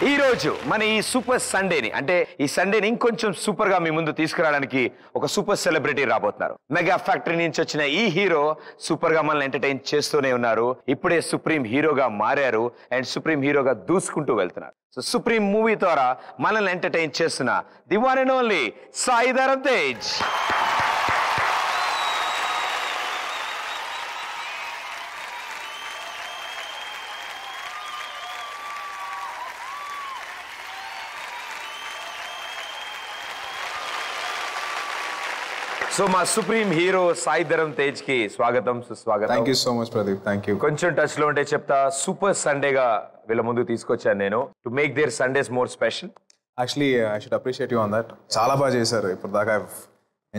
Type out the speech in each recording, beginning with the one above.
ఈ రోజు మన ఈ సూపర్ సండేని అంటే ఈ సండేని ఇంకొంచెం సూపర్ గా మీ ముందు తీసుకురావడానికి ఒక సూపర్ సెలబ్రిటీ రాబోతున్నారు. మెగా ఫ్యాక్టరీ నుంచి వచ్చిన ఈ హీరో సూపర్ గా మనల్ని ఎంటర్టైన్ చేస్తూనే ఉన్నారు. ఇప్పుడే సుప్రీం హీరోగా మారారు అండ్ సుప్రీం హీరోగా దూసుకుంటూ వెళ్తున్నారు. సో సుప్రీం మూవీ ద్వారా మనల్ని ఎంటర్టైన్ చేస్తున్న the one and only Sai Dharam Tej. So మా సుప్రీం హీరో సాయి ధరమ్ తేజ్ కి స్వాగతం సుస్వాగతం. Thank you so much Pradeep. Thank you. కొంచెం టచ్ లో ఉంటే చెప్తా, సూపర్ సండేగా వీళ్ళ ముందు తీసుకొచ్చాను నేను to make their Sundays more special. Actually I should appreciate you on that. చాలా బాగా చేశారు ఇప్పుడు దాకా. I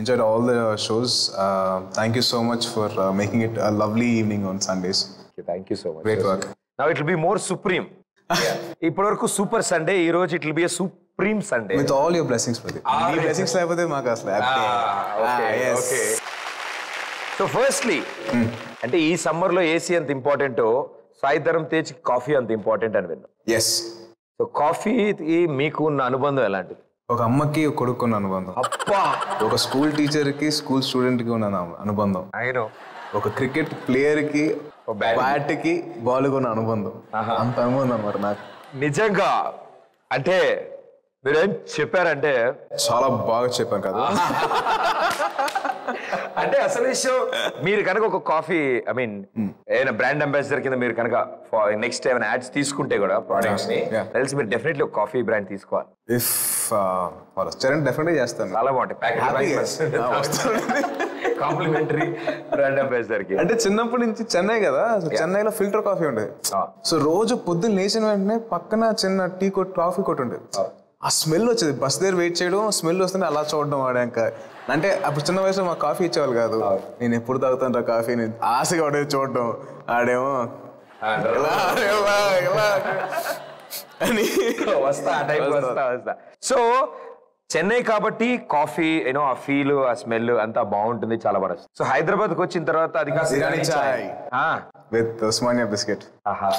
enjoyed all the shows. Thank you so much for making it a lovely evening on Sundays. Thank you so much. Great work. Now it will be more supreme. ఇప్పటి వరకు super Sunday, ఈ రోజు it will be a supreme Sunday with all your blessings Pradeep. Me blessings లేకపోతే మాకు అసలు so firstly అంటే ఈ summer లో ఏసీ అంత ఇంపార్టెంట్, సాయి ధరమ్ తేజ్ కాఫీ అంత ఇంపార్టెంట్ అని విన్నాం. ఎస్. సో కాఫీ మీకు ఉన్న అనుబంధం ఎలాంటిది? ఒక అమ్మకి ఒక కొడుకున్న అనుబంధం. అప్పా. ఒక స్కూల్ టీచర్ కి స్కూల్ స్టూడెంట్ కి ఉన్న అనుబంధం. ఒక క్రికెట్ ప్లేయర్ కి బ్యాట్ కి బాల్ కి ఉన్న అనుబంధం. అంత అనుబంధం అన్నమాట నాకు. నిజంగా అంటే మీరేం చెప్పారంటే చాలా బాగా చెప్పాను కదా. అంటే అసలు విషయం, మీరు కనుక ఒక కాఫీ ఐ మీన్ ఏదైనా బ్రాండ్ అంబాసిడర్ కింద మీరు కనుక నెక్స్ట్ ఏమైనా యాడ్స్ తీసుకుంటే కూడా ప్రొడక్ట్స్ ని తెలిసి మీరు డెఫినెట్లీ ఒక కాఫీ బ్రాండ్ తీసుకోవాలి. ఇఫ్ వచ్చారంటే డెఫినెట్లీ చేస్తాను. చాలా బాగుంటాయి. కాంప్లిమెంటరీ బ్రాండ్ అంబాసిడర్ కి. అంటే చిన్నప్పటి నుంచి చెన్నై కదా, చెన్నైలో ఫిల్టర్ కాఫీ ఉండేది. సో రోజు పొద్దున్న లేచిన వెంటనే పక్కన చిన్న టీ కొట్టు కాఫీ కొట్టు ఉండేది. ఆ స్మెల్ వచ్చేది. బస్ దగ్గర వెయిట్ చేయడం, స్మెల్ వస్తుంటే అలా చూడడం వాడాక. అంటే అప్పుడు చిన్న వయసులో మాకు కాఫీ ఇచ్చేవాళ్ళు కాదు. నేను ఎప్పుడు తాగుతాను కాఫీని ఆశగా వాడేది చూడడం. ఆడేమో వస్తా. సో చెన్నై కాబట్టి కాఫీ యూనో ఆ ఫీల్, ఆ స్మెల్ అంతా బాగుంటుంది, చాలా బాగా. సో హైదరాబాద్ కి వచ్చిన తర్వాత అది విత్ ఉస్మానియా బిస్కెట్. ఆహా,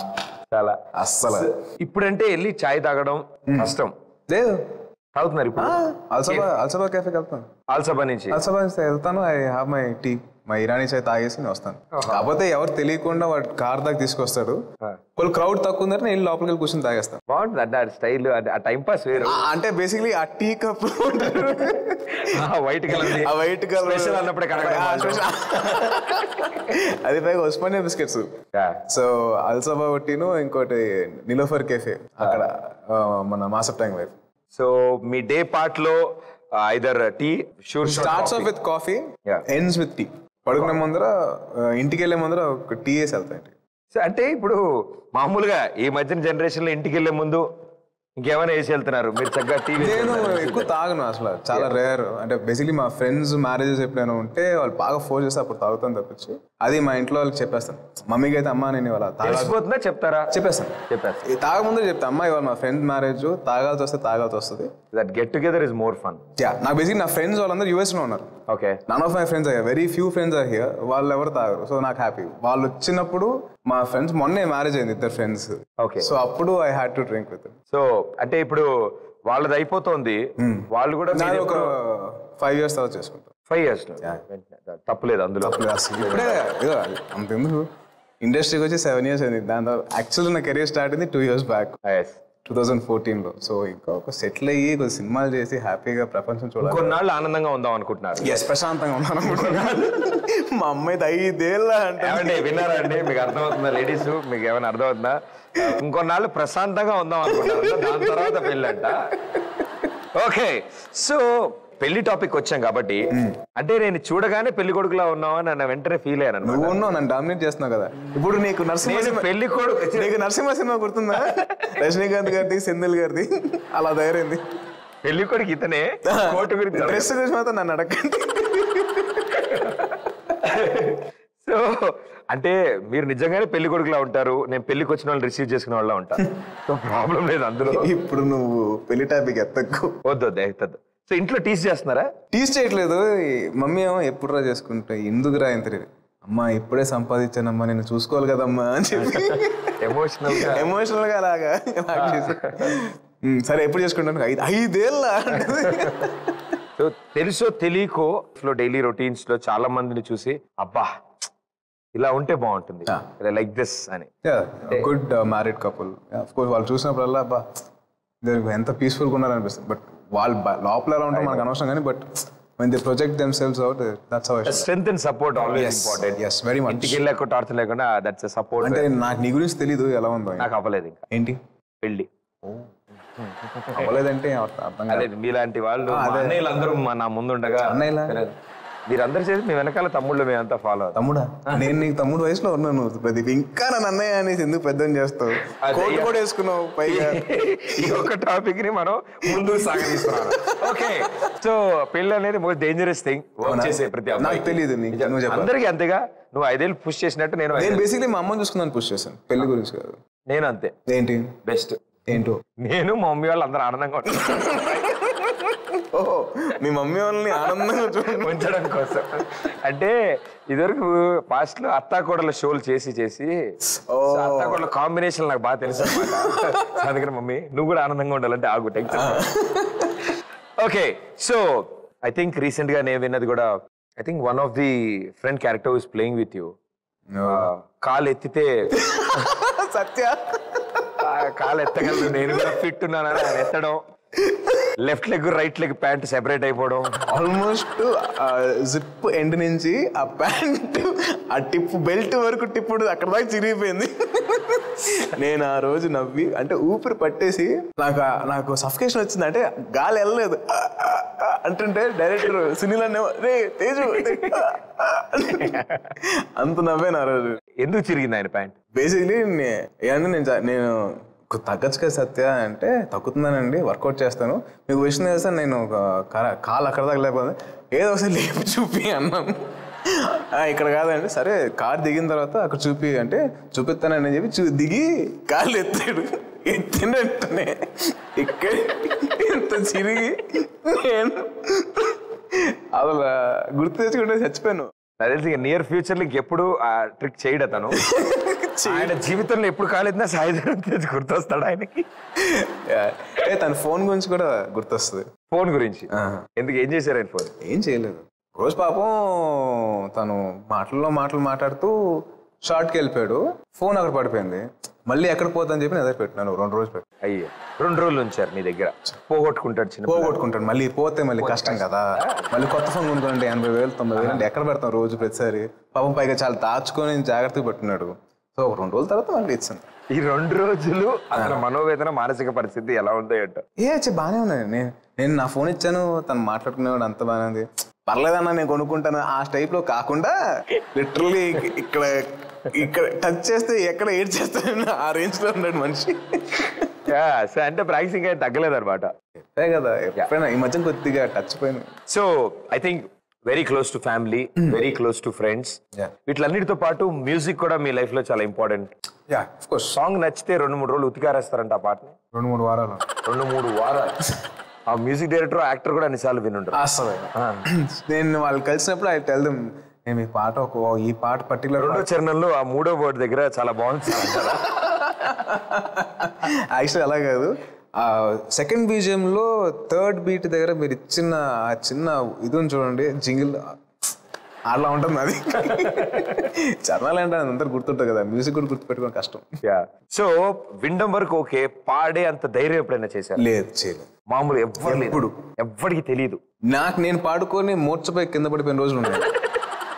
చాలా అస్సలు. ఇప్పుడంటే వెళ్ళి చాయ్ తాగడం కష్టం లేదు. తాగుతున్నారు ఇప్పుడు. అల్సబా కేఫేకి వెళ్తాను. అల్సబా నుంచి వెళ్తాను. ఐ హావ్ మై టీ, మా ఇరానీ చాయ్ తాగేసి నేను వస్తాను. కాకపోతే ఎవరు తెలియకుండా వాడు కార్ దాకా తీసుకొస్తాడు. వాళ్ళు క్రౌడ్ తక్కువ ఉందంటే నేను లోపలికి వెళ్ళి కూర్చొని తాగేస్తాను. బాగుంటుంది ఆ స్టైల్, ఆ టైం పాస్ వేరు. అంటే బేసిక్లీ ఆ టీ కప్ వైట్ కలర్, ఆ వైట్ కలర్ స్పెషల్ అన్నప్పుడే అది పైగా ఉస్మానియా బిస్కెట్స్. సో అల్సబా ఒకటిను, ఇంకోటి నిలోఫర్ కేఫే అక్కడ మన మాసప్ ట్యాంక్ వైపు. సో మీ డే పార్ట్ లో either tea starts off with coffee, ends with tea. పడుకునే ముందర, ఇంటికి వెళ్ళే ముందర ఒక టీ వేసి వెళ్తాయి. అంటే ఇప్పుడు మామూలుగా ఈ మధ్యన జనరేషన్ లో ఇంటికి వెళ్లే ముందు ఇంకేమైనా వేసి వెళ్తున్నారు మీరు? చక్కగా టీ. నేను ఎక్కువ తాగను అసలు, చాలా రేర్. అంటే బేసిక్లీ మా ఫ్రెండ్స్ మ్యారేజెస్ ఎప్పుడైనా ఉంటే వాళ్ళు బాగా ఫోర్స్ చేస్తే అప్పుడు తాగుతాను తప్పించి. అది మా ఇంట్లో వాళ్ళకి చెప్పేస్తాను. మమ్మీకి అయితే అమ్మ నేను ఇవాళ తెలిసిపోతుందా చెప్తారా? చెప్పేస్తాను. తాగ ముందు చెప్తా, అమ్మ ఇవాళ మా ఫ్రెండ్ మ్యారేజ్, తాగాల్సి వస్తుంది. That get together is more fun. నాకు బేసిక్లీ నా ఫ్రెండ్స్ వాళ్ళందరూ యూఎస్ లో ఉన్నారు. Okay. None of my friends very few friends are here. వాళ్ళు ఎవరు తాగరు. సో నాకు హ్యాపీ. వాళ్ళు వచ్చినప్పుడు మా ఫ్రెండ్స్ మొన్నే మ్యారేజ్ అయింది, ఇద్దరు ఫ్రెండ్స్. ఓకే. సో అప్పుడు I had to drink with. So అంటే ఇప్పుడు వాళ్ళది అయిపోతుంది, వాళ్ళు కూడా ఒక 5 years తర్వాత చేసుకుంటారు. 5 years తప్పులేదు అందులో. ఇప్పుడే అంతెందుకు, ఇండస్ట్రీకి వచ్చి 7 years అయింది. దాని తర్వాత యాక్చువల్లీ నా కెరీర్ స్టార్ట్ అయింది 2 years బ్యాక్, 2014లో. సో ఇంకా ఒక సెటిల్ అయ్యి కొంచెం సినిమాలు చేసి హ్యాపీగా ప్రపంచం చూడాలి. కొన్నాళ్ళు ఆనందంగా ఉందాం అనుకుంటున్నారు? ప్రశాంతంగా ఉన్నాను అనుకుంటున్నాను. మా అమ్మాయి 5 ఏళ్ళ అంటే విన్నారా అండి? మీకు అర్థమవుతుందా లేడీస్? మీకు ఏమైనా అర్థమవుతుందా? ఇంకొన్నాళ్ళు ప్రశాంతంగా ఉందాం అనుకుంటున్నారు, దాని తర్వాత పెళ్ళంట. ఓకే. సో పెళ్లి టాపిక్ వచ్చాం కాబట్టి, అంటే నేను చూడగానే పెళ్లి కొడుకులా ఉన్నావా నన్ను వెంటనే ఫీల్ అయ్యాను. నువ్వు ఉన్నావు, నన్ను డామినేట్ చేస్తున్నావు కదా. ఇప్పుడు నీకు పెళ్లి కొడుకు, నీకు నరసింహ సినిమా గుర్తుందా? రజనీకాంత్ గారిది, సెంధిల్ గారిది అలా తయారైంది. పెళ్లి కొడుకు ఇతనే. కోర్టు గురించి డ్రెస్ గురించి మాత్రం నన్ను అడగండి. సో అంటే మీరు నిజంగానే పెళ్లి కొడుకులా ఉంటారు, నేను పెళ్లికి వచ్చిన వాళ్ళు రిసీవ్ చేసుకునే వాళ్ళ ఉంటాను. సో ప్రాబ్లం లేదు అందులో. ఇప్పుడు నువ్వు పెళ్లి టాపిక్ ఎత్తకు. వద్దు ఎత్తద్దు. సో ఇంట్లో టీస్ చేస్తున్నారా? టీస్ చేయట్లేదు. మమ్మీ ఏమో ఎప్పుడు రా చేసుకుంటే ఎందుకు రా ఎంత అమ్మా ఇప్పుడే సంపాదించానమ్మా నేను చూసుకోవాలి కదమ్మా అని చెప్పి ఎమోషనల్ గా అలాగా సరే ఎప్పుడు చేసుకుంటాను 5 ఏళ్ళ. సో తెలుసో తెలియకో డైలీ రొటీన్స్ లో చాలా మందిని చూసి అబ్బా ఇలా ఉంటే బాగుంటుంది లైక్ దిస్ అని. Good married couple of course వాళ్ళు చూసినప్పుడల్లా అబ్బా ఎంత పీస్ఫుల్ గా ఉన్నారనిపిస్తుంది. బట్ వాళ్ళు లోపల ఎలా ఉంటారో మనకు అనవసరం కానీ but when they project themselves out, that's how I feel. Strength and support always important. Yes, very much. ఇంటికి వెళ్ళాక టార్చర్ లేకుండా that's a support. అంటే నాకు నీ గురించి తెలీదు ఎలా ఉందో. నాకు అవ్వలేదు ఇంకా. ఏంటి పెళ్లి అవ్వలేదంటే అర్థం అదే మీలాంటి వాళ్ళు అన్నయ్యలందరూ నా ముందుండగా అన్నయ్యలా మీరందరూ చేసి మీ వెనకాల తమ్ముళ్ళు మేమంతా ఫాలో. తమ్ముడా నేను నీకు తమ్ముడు వయసులో ఉన్నాను ప్రదీప్, ఇంకా నన్ను అన్నయ్య అనేసి ఎందుకు పెద్దం చేస్తావు? కోట్ కూడా వేసుకున్నావు పైగా. ఈ ఒక్క టాపిక్ ని మనం ముందుకు సాగనిస్తున్నాం. ఓకే, సో పెళ్లి అనేది మోస్ట్ డేంజరస్ థింగ్. చేసే ప్రతి నాకు తెలియదు అందరికీ అంతేగా. నువ్వు 5 ఏళ్ళు పుష్ చేసినట్టు నేను బేసిక్లీ మా అమ్మని చూసుకున్నాను పుష్ చేశాను పెళ్లి గురించి కాదు. నేను అంతే. ఏంటి బెస్ట్ ఏంటో నేను మా మమ్మీ వాళ్ళు అందరూ ఆనందంగా ఉంటారు. మీ మమ్మీ వాళ్ళని ఆనందంగా ఉంచడం కోసం. అంటే ఇదివరకు పాస్ట్ లో అత్తాకోడల షోలు చేసి అత్తాకోడల కాంబినేషన్ నాకు బాగా తెలుసు అన్నమాట. అందుకని మమ్మీ నువ్వు కూడా ఆనందంగా ఉండాలంటే ఆగు tension. Okay, so I think recent గా నేను విన్నది కూడా I think one of the friend character is playing with you. కాలు ఎత్తితే సత్య కాలు ఎత్తగలను నేను కూడా ఫిట్ ఉన్నానని ఆయన ఎత్తడం, left leg right leg pant separate అయిపోవడం, ఆల్మోస్ట్ జిప్ ఎండ్ నుంచి ఆ ప్యాంట్ ఆ టిప్ బెల్ట్ వరకు టిప్పుడు అక్కడ దాకా చిరిగిపోయింది. నేను ఆ రోజు నవ్వి అంటే ఊపిరి పట్టేసి నాకు సఫికేషన్ వచ్చింది. అంటే గాలి వెళ్ళలేదు అంటుంటే డైరెక్టర్ సునీల్ అనే రే తేజు అంత నవ్వాను ఆ రోజు. ఎందుకు చిరిగింది ఆయన ప్యాంట్? బేసిక్లీ నేను తగ్గచ్చు కదా సత్య అంటే తగ్గుతున్నానండి, వర్కౌట్ చేస్తాను, మీకు విషయం తెలుసా నేను కాలు అక్కడ దాకా లేకపోతే ఏదో ఒకసారి లేపి చూపి అన్నాను. ఇక్కడ కాదండి, సరే కార్ దిగిన తర్వాత అక్కడ చూపి అంటే చూపిస్తానని చెప్పి దిగి కాళ్ళు ఎత్తాడు. ఎత్తినట్టునే ఇక్కడ ఎంత చిరిగి నేను అసలు గుర్తు తెచ్చుకుంటే చచ్చిపోయాను. తెలిసి నియర్ ఫ్యూచర్ లో ఇంకెప్పుడు ఆ ట్రిక్ చేయడు తను. ఆయన జీవితంలో ఎప్పుడు కాలేదన్నా సాయిధరం తెచ్చి గుర్తొస్తాడు ఆయనకి. తన ఫోన్ గురించి కూడా గుర్తొస్తుంది. ఫోన్ గురించి ఎందుకు? ఏం చేశారు ఆయన ఫోన్? ఏం చేయలేదు. రోజు పాపం తను మాటలు మాట్లాడుతూ షార్ట్కి వెళ్ళిపోయాడు, ఫోన్ అక్కడ పడిపోయింది. మళ్ళీ ఎక్కడ పోతుందని చెప్పి నేను పెట్టినాను 2 రోజులు పెట్టి. అయ్యో 2 రోజులు ఉంచారు నీ దగ్గర. పోగొట్టుకుంటాడు మళ్ళీ పోతే మళ్ళీ కష్టం కదా. మళ్ళీ కొత్త ఫోన్ కొనుక్కోండి 80,000 90,000 అంటే ఎక్కడ పెడతాం రోజు ప్రతిసారి. పాపం పైగా చాలా దాచుకొని జాగ్రత్తగా పెట్టున్నాడు. సో 2 రోజుల తర్వాత మళ్ళీ ఇచ్చాను. ఈ 2 రోజులు అతని మనోవేదన మానసిక పరిస్థితి ఎలా ఉందో ఏంటో. బాగానే ఉన్నాయి. నేను నా ఫోన్ ఇచ్చాను, తను మాట్లాడుకునేవాడు, అంత బాగానే ఉంది. పర్లేదన్నా నేను కొనుక్కుంటాను ఆ టైప్ లో కాకుండా లిటరల్లీ ఇక్కడ టచ్ చేస్తే ఎక్కడ ఏడ్ చేస్తాను ఆ రేంజ్ లో ఉన్నాడు మనిషి. అంటే ప్రాక్టీసింగ్ అయితే తగ్గలేదు అనమాట. కదా ఎప్పుడైనా ఈ మధ్య కొద్దిగా టచ్ పోయింది. So I think very close to family, very close to friends. వీటిలన్నిటితో పాటు మ్యూజిక్ కూడా మీ లైఫ్ లో చాలా ఇంపార్టెంట్. సాంగ్ నచ్చితే 2-3 రోజులు ఉతికారేస్తారంట ఆ పాటని. 2-3 వారాలు 2-3 వారాలు. ఆ మ్యూజిక్ డైరెక్టర్ యాక్టర్ కూడా అన్నిసార్లు వినుంటారు. నేను వాళ్ళు కలిసినప్పుడు ఐ టెల్ దెమ్ నేను ఈ పాట పర్టికులర్ 2వ చరణంలో ఆ 3వ వర్డ్ దగ్గర చాలా బాగుంది. యాక్చువల్లీ అలా కాదు, ఆ సెకండ్ బీజిఎం లో 3rd బీట్ దగ్గర మీరు ఇచ్చిన ఆ చిన్న ఇది చూడండి జింగిల్ అలా ఉంటుంది. అది చరణాలు అంటే అందరు గుర్తుంటుంది కదా, మ్యూజిక్ కూడా గుర్తుపెట్టుకోవడం కష్టం. సో వినడం వరకు ఓకే, పాడే అంత ధైర్యం ఎప్పుడైనా చేశారు? లేదు, చేయలేదు. మామూలు ఎవ్వరికి తెలియదు. నేను పాడుకొని మూర్చపోయి కింద పడిపోయిన రోజులు ఉన్నాయి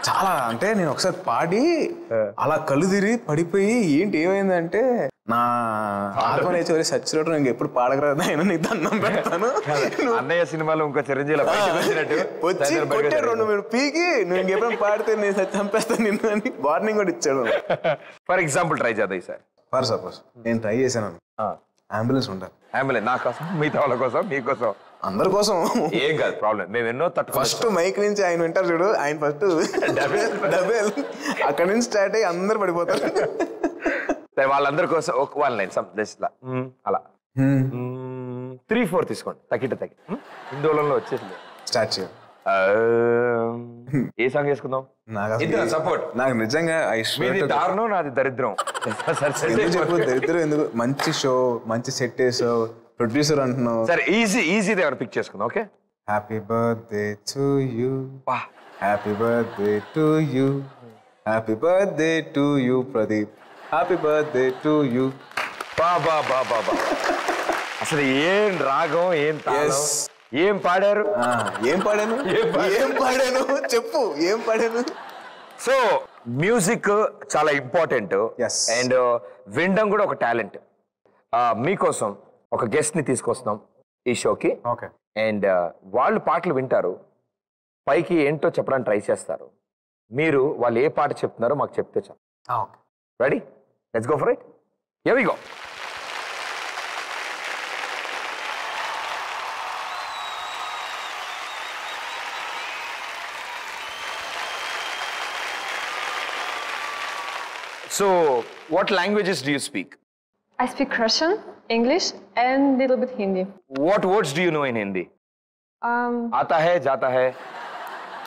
చాలా. అంటే నేను ఒకసారి పాడి అలా కళ్ళు తిరిగి పడిపోయి ఏంటి ఏమైందంటే నా ఆత్మ నేర్చుకొని సచ్చినట్టు నేను ఎప్పుడు పాడగలదు ఆయన నీకు దండం పెడతాను. అన్నయ్య సినిమాలో ఇంకో చిరంజీవి వచ్చి కొట్టే 2 పీకి నువ్వు ఇంకెప్పుడు పాడితే నేను చంపేస్తాను నిన్ను అని వార్నింగ్ కూడా ఇచ్చాడు. ఫర్ ఎగ్జాంపుల్ ట్రై చేద్దాం సార్. ఫర్ సపోజ్ నేను ట్రై చేశాను, అంబులెన్స్ ఉండాలి. అంబులెన్స్ నా కోసం, మిగతా వాళ్ళ కోసం, మీకోసం, అందరి కోసం. ఏం కాదు ప్రాబ్లం, మేము ఎన్నో ఫస్ట్ మైక్ నుంచి ఆయన వింటారు చూడు, ఆయన ఫస్ట్ డబేల్ అక్కడ నుంచి స్టార్ట్ అయ్యి అందరు పడిపోతారు. వాళ్ళందరి కోసం ఒక 1 లైన్ అలా 3-4 తీసుకోండి, తగ్గిట తగ్గి హిందోళంలో వచ్చేసి స్టార్ట్ చేయాలి. ఏ సాంగ్ వేసుకుందాం? సపోర్ట్. నాకు నిజంగా మీది దారుణం, నాది దరిద్రం. చెప్పు దరిద్రం ఎందుకు? మంచి షో, మంచి సెట్ వేసావు, ప్రొడ్యూసర్ అంటున్నావు. సరే ఈజీ ఏమైనా పిక్ చేసుకుందాం. Okay. Happy birthday to you, happy birthday to you, happy birthday to you Pradeep, happy birthday to you. బాబా అసలు ఏం రాగం, ఏం తాళం, ఏం పాడారు? ఏం పాడాను చెప్పు, ఏం పాడాను? సో మ్యూజిక్ చాలా ఇంపార్టెంట్ అండ్ వినడం కూడా ఒక టాలెంట్. మీకోసం ఒక గెస్ట్ ని తీసుకొస్తున్నాం ఈ షోకి. అండ్ వాళ్ళు పాటలు వింటారు, పైకి ఏంటో చెప్పడానికి ట్రై చేస్తారు. మీరు వాళ్ళు ఏ పాట చెప్తున్నారో మాకు చెప్తే చాలు. Ready? Let's go for it. Here we go. So, what languages do you speak? I speak Russian, English, and little bit Hindi. What words do you know in Hindi? आता है, जाता है.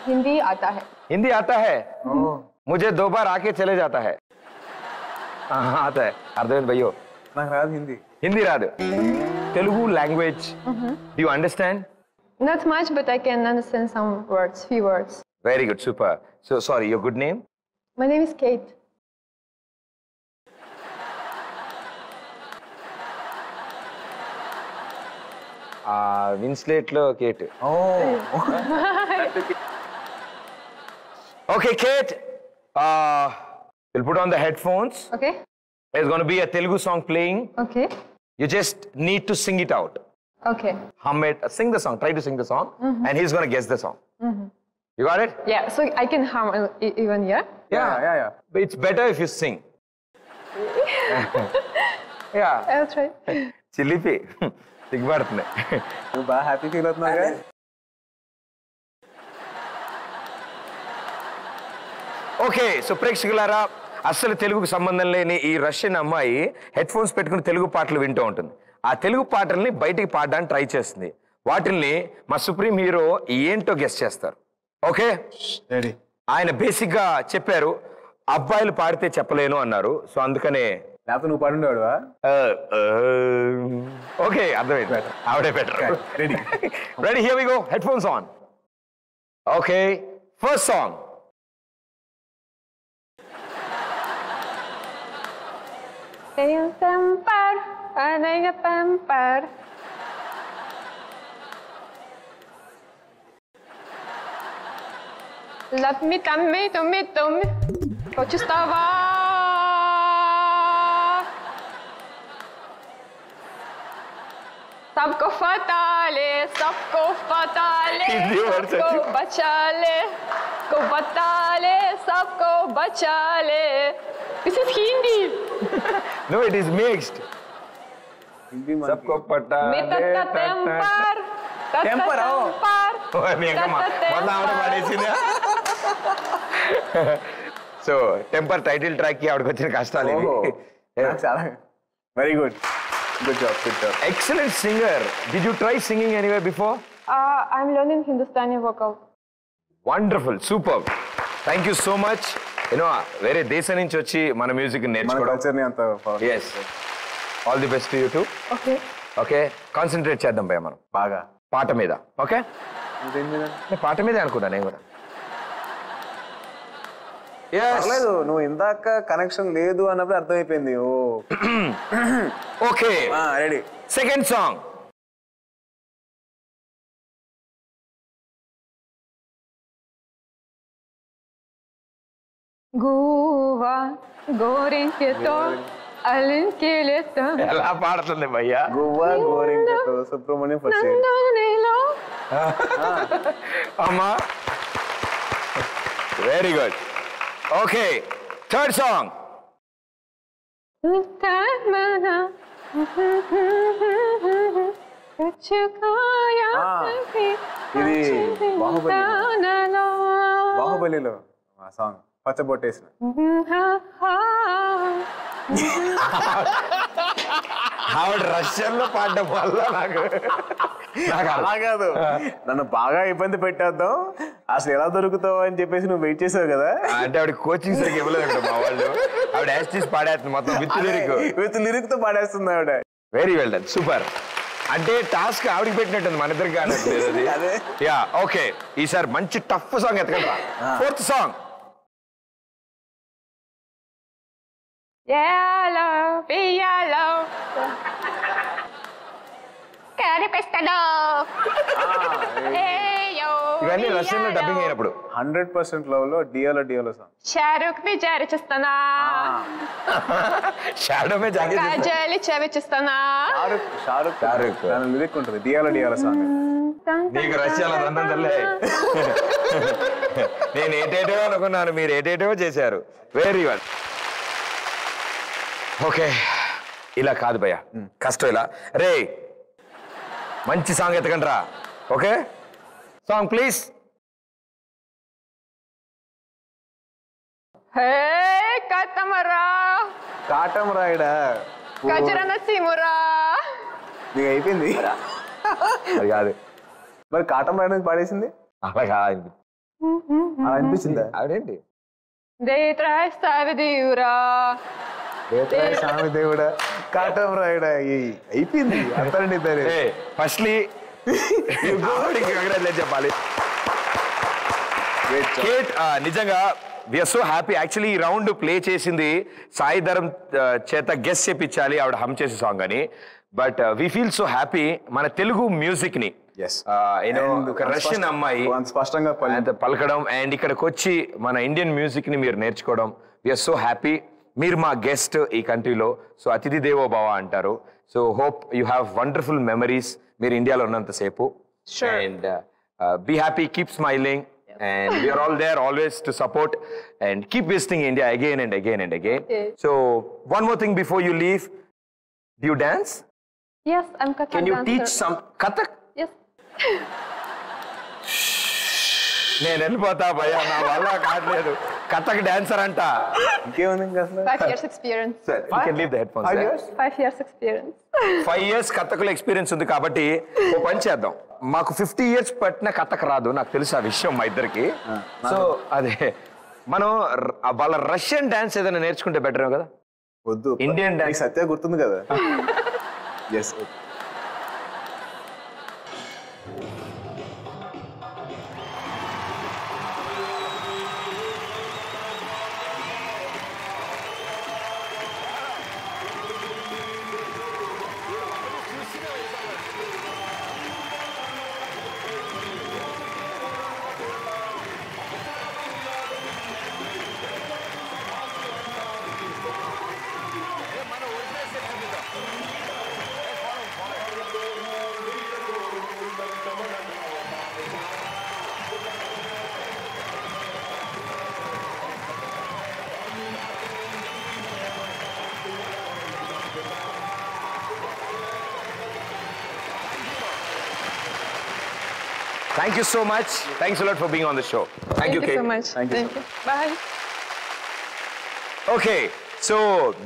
Hindi आता है. हिंदी आता है? मुझे 2 बार आके चले जाता है. आता है. अर्थवेद भैया. నాకు రాదు Hindi. Hindi राद. Telugu language. Do you understand? Not much, but I can understand some words, few words. Very good, super. So, sorry, your good name? My name is Kate. Winslet lo Kate. Okay, Kate. We'll put on the headphones. Okay. There's going to be a Telugu song playing. Okay. You just need to sing it out. Okay. Hum it. Sing the song. Try to sing the song. And he's going to guess the song. You got it? Yeah, so I can hum even here? Yeah. But it's better if you sing. Yeah. I'll try. Chilipi. సిగ్గుపడుతుంది. నువ్వు బాగా happy feel అవుతున్నావు. Okay, so ప్రేక్షకులారా, అస్సలు తెలుగుకు సంబంధం లేని ఈ Russian అమ్మాయి head phones పెట్టుకుని తెలుగు పాటలు వింటూ ఉంటుంది. ఆ తెలుగు పాటల్ని బయటికి పాడడానికి ట్రై చేస్తుంది. వాటిల్ని మా సుప్రీం హీరో ఏంటో గెస్ చేస్తారు. Okay ready? ఆయన బేసిక్ గా చెప్పారు, అబ్బాయిలు పాడితే చెప్పలేను అన్నారు. సో అందుకనే లేకపోతే నువ్వు పాడుండేవాడువా? ఓకే, అర్థమైంది. ఆవిడే better. Ready? Ready, here we go. Headphones on. Okay, first song. Let me почувствовать. सबको फताले, सबको बचा ले, को बता ले, सबको बचा ले. This is Hindi. No, it is mixed. सबको पटा ले. टेम्पर. टेम्पर आओ. సో టెంపర్ టైటిల్ ట్రాక్ కి ఆవిడకి వచ్చిన కష్టాలు చాలా. Very good. Good job. Excellent singer. Did you try singing anywhere before? I'm learning Hindustani vocal. Wonderful, superb. Thank you so much. వేరే దేశం నుంచి వచ్చి మన మ్యూజిక్ నేర్చుకోవడం. Yes. All the best to you too. Okay. Okay. Concentrate చేద్దాం భయ్య మనం బాగా పాట మీద. ఓకే, పాట మీదే అనుకున్నా నేను కూడా. పర్లేదు, నువ్వు ఇందాక కనెక్షన్ లేదు అన్నప్పుడు అర్థమైపోయింది. Oh okay, ready. Second song. గోవా గోరింకెతో అలింకెలెతో. ఎలా పాడుతుంది భయ్యా? గోవా గోరింకెతో సుబ్రహ్మణ్యం ఫస్ట్. అమ్మా, very good. Okay, third song. ఇది బాహుబలిలో ఆ సాంగ్ పచ్చబొట్టేసిన. ఆవిడ రష్యన్ లో పాడడం వల్ల నాకు అలా కాదు, నన్ను బాగా ఇబ్బంది పెట్టేద్దాం, అసలు ఎలా దొరుకుతావు అని చెప్పేసి నువ్వు వెయిట్ చేసావు కదా. అంటే ఆవిడ కోచింగ్ సరిగ్గా ఇవ్వలేదు మా వాళ్ళు. ఆవిడ యాస్టీస్ పాడేస్తుంది మొత్తం విత్ లిరిక్ తో పాడేస్తుంది ఆవిడ. Very well done, super. అంటే టాస్క్ ఆవిడకి పెట్టినట్టుంది, మన ఇద్దరికి కానట్లేదు. యా ఓకే, ఈసారి మంచి టఫ్ సాంగ్ ఎత్తకండి. 4th song. Yellow, be yellow. Quero pescado. ఇవన్నీ రష్యన్ లో డబ్బింగ్ అయినప్పుడు. 100% లవ్ లో డియోలో సాంగ్. షారుఖ్ బిజారి చేస్తానా, షాడో మే జాగే కాజల్ చేస్తానా. షారుఖ్ దాని లిరిక్ ఉంటుంది డియోలో సాంగ్. నీకు రష్యాలో దండం తల్లే. నేను ఏటేటో అనుకున్నాను, మీరు ఏటేటో చేశారు. Very well. ఓకే, ఇలా కాదు భయ్య, కష్టం ఇలా. రే మంచి సాంగ్ ఎత్తకండి రా. Okay, song please. హే కతమరా కాటం రాయడా కజరన సిమురా. నీకు అయిపోయింది. అది కాదు మరి కాటం రాయడానికి పాడేసింది అలా కాదు. అలా అనిపించిందా? ఆవిడేంటి దేత్రా సావిదియురా. స్వామి దేవుడా కాటం రాయడా అయిపోయింది. అంతరండి ఇద్దరు. ఫస్ట్లీ చెప్పాలి. నిజంగా విఆర్ సో హ్యాపీ. యాక్చువల్లీ ఈ రౌండ్ ప్లే చేసింది సాయి ధరం చేత గెస్ చేపించాలి ఆవిడ హమ్ చేసే సాంగ్ అని. But we feel so happy మన తెలుగు మ్యూజిక్ ని ఒక రష్యన్ అమ్మాయి స్పష్టంగా పలకడం అండ్ ఇక్కడికి వచ్చి మన ఇండియన్ మ్యూజిక్ ని మీరు నేర్చుకోవడం. We are so happy. మీరు మా గెస్ట్ ఈ కంట్రీలో. సో అతిథి దేవో భవ అంటారు. So hope you have wonderful memories మీరు ఇండియాలో ఉన్నంతసేపు. And be happy, keep smiling, and we are all there always to support and keep visiting India again and again and again. So one more thing before you leave, do you dance? Yes, I'm Kathak Can you dancer. teach some Kathak? Yes. నేను వెళ్ళిపోతా భయ్యా, నా వల్ల కావట్లేదు. Kathak dancer అంట. ఇంకేముంది ఇంకా అసలు? 5 years experience. Sir, you can leave the headphones there. 5 years experience. 5 years కథకులో experience ఉంది కాబట్టి ఓ పని చేద్దాం. మాకు 50 years పట్టిన కథకు రాదు, నాకు తెలుసు ఆ విషయం మా ఇద్దరికి. సో అదే మనం వాళ్ళ రష్యన్ డాన్స్ ఏదైనా నేర్చుకుంటే బెటర్ కదా. వద్దు, ఇండియన్ డాన్స్ సత్య గుర్తుంది కదా. Yes. Thank you so much. Thanks a lot for being on the show. Thank you, Kate. So much. Thank you. Bye. Okay, so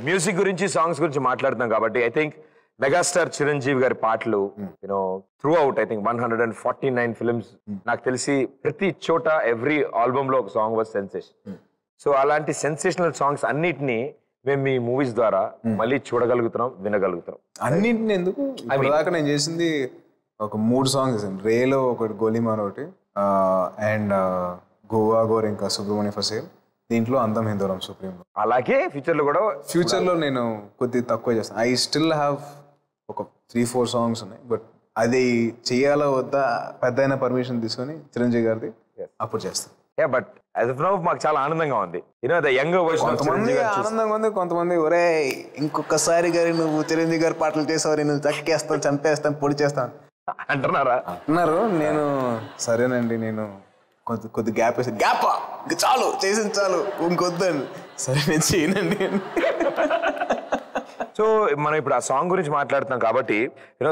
music గురించి సాంగ్స్ గురించి మాట్లాడుతున్నాం కాబట్టి ఐ థింక్ మెగాస్టార్ చిరంజీవి గారి పాటలు you know through out I think 149 films నాకు తెలిసి ప్రతి చోట ఎవ్రీ ఆల్బమ్ లో ఒక సాంగ్ వాజ్ సెన్సేషన్. సో అలాంటి సెన్సేషనల్ సాంగ్స్ అన్నిటినీ మేము మీ మూవీస్ ద్వారా మళ్ళీ చూడగలుగుతున్నాం, వినగలుగుతాం. అన్నింటిని ఎందుకు దాకా నేను చేసింది ఒక 3 సాంగ్స్ చేశాను. రేలో ఒకటి, గోలీమార్ ఒకటి, అండ్ గోవా గోర్ ఇంకా సుబ్రహ్మణ్య ఫసేల్. దీంట్లో అందం హిందూరం సుప్రీం. అలాగే ఫ్యూచర్ లో కూడా ఫ్యూచర్ లో నేను కొద్దిగా తక్కువ చేస్తాను. ఐ స్టిల్ హ్యావ్ ఒక 3-4 సాంగ్స్ ఉన్నాయి. బట్ అది చెయ్యాలో వద్దా పెద్ద పర్మిషన్ తీసుకొని చిరంజీవి గారిది అప్పుడు చేస్తాను. బట్ యాజ్ ఆఫ్ నౌ మాకు చాలా ఆనందంగా ఉంది. You know the younger version of Chiranjeevi గారు ఆనందంగా ఉంది. కొంతమంది ఒరే ఇంకొకసారి గారి నువ్వు చిరంజీవి గారి పాటలు చేసావు, నేను చక్కేస్తాను, చంపేస్తాను, పొడి చేస్తాను అంటున్నారా అన్నారు. నేను సరేనండి, నేను కొద్ది గ్యాప్ వేసి గ్యాప్ ఇంకా చాలు చేసింది చాలు ఇంకొద్దండి, సరే నేను చేయనండి. సో మనం ఇప్పుడు ఆ సాంగ్ గురించి మాట్లాడుతున్నాం కాబట్టి యూనో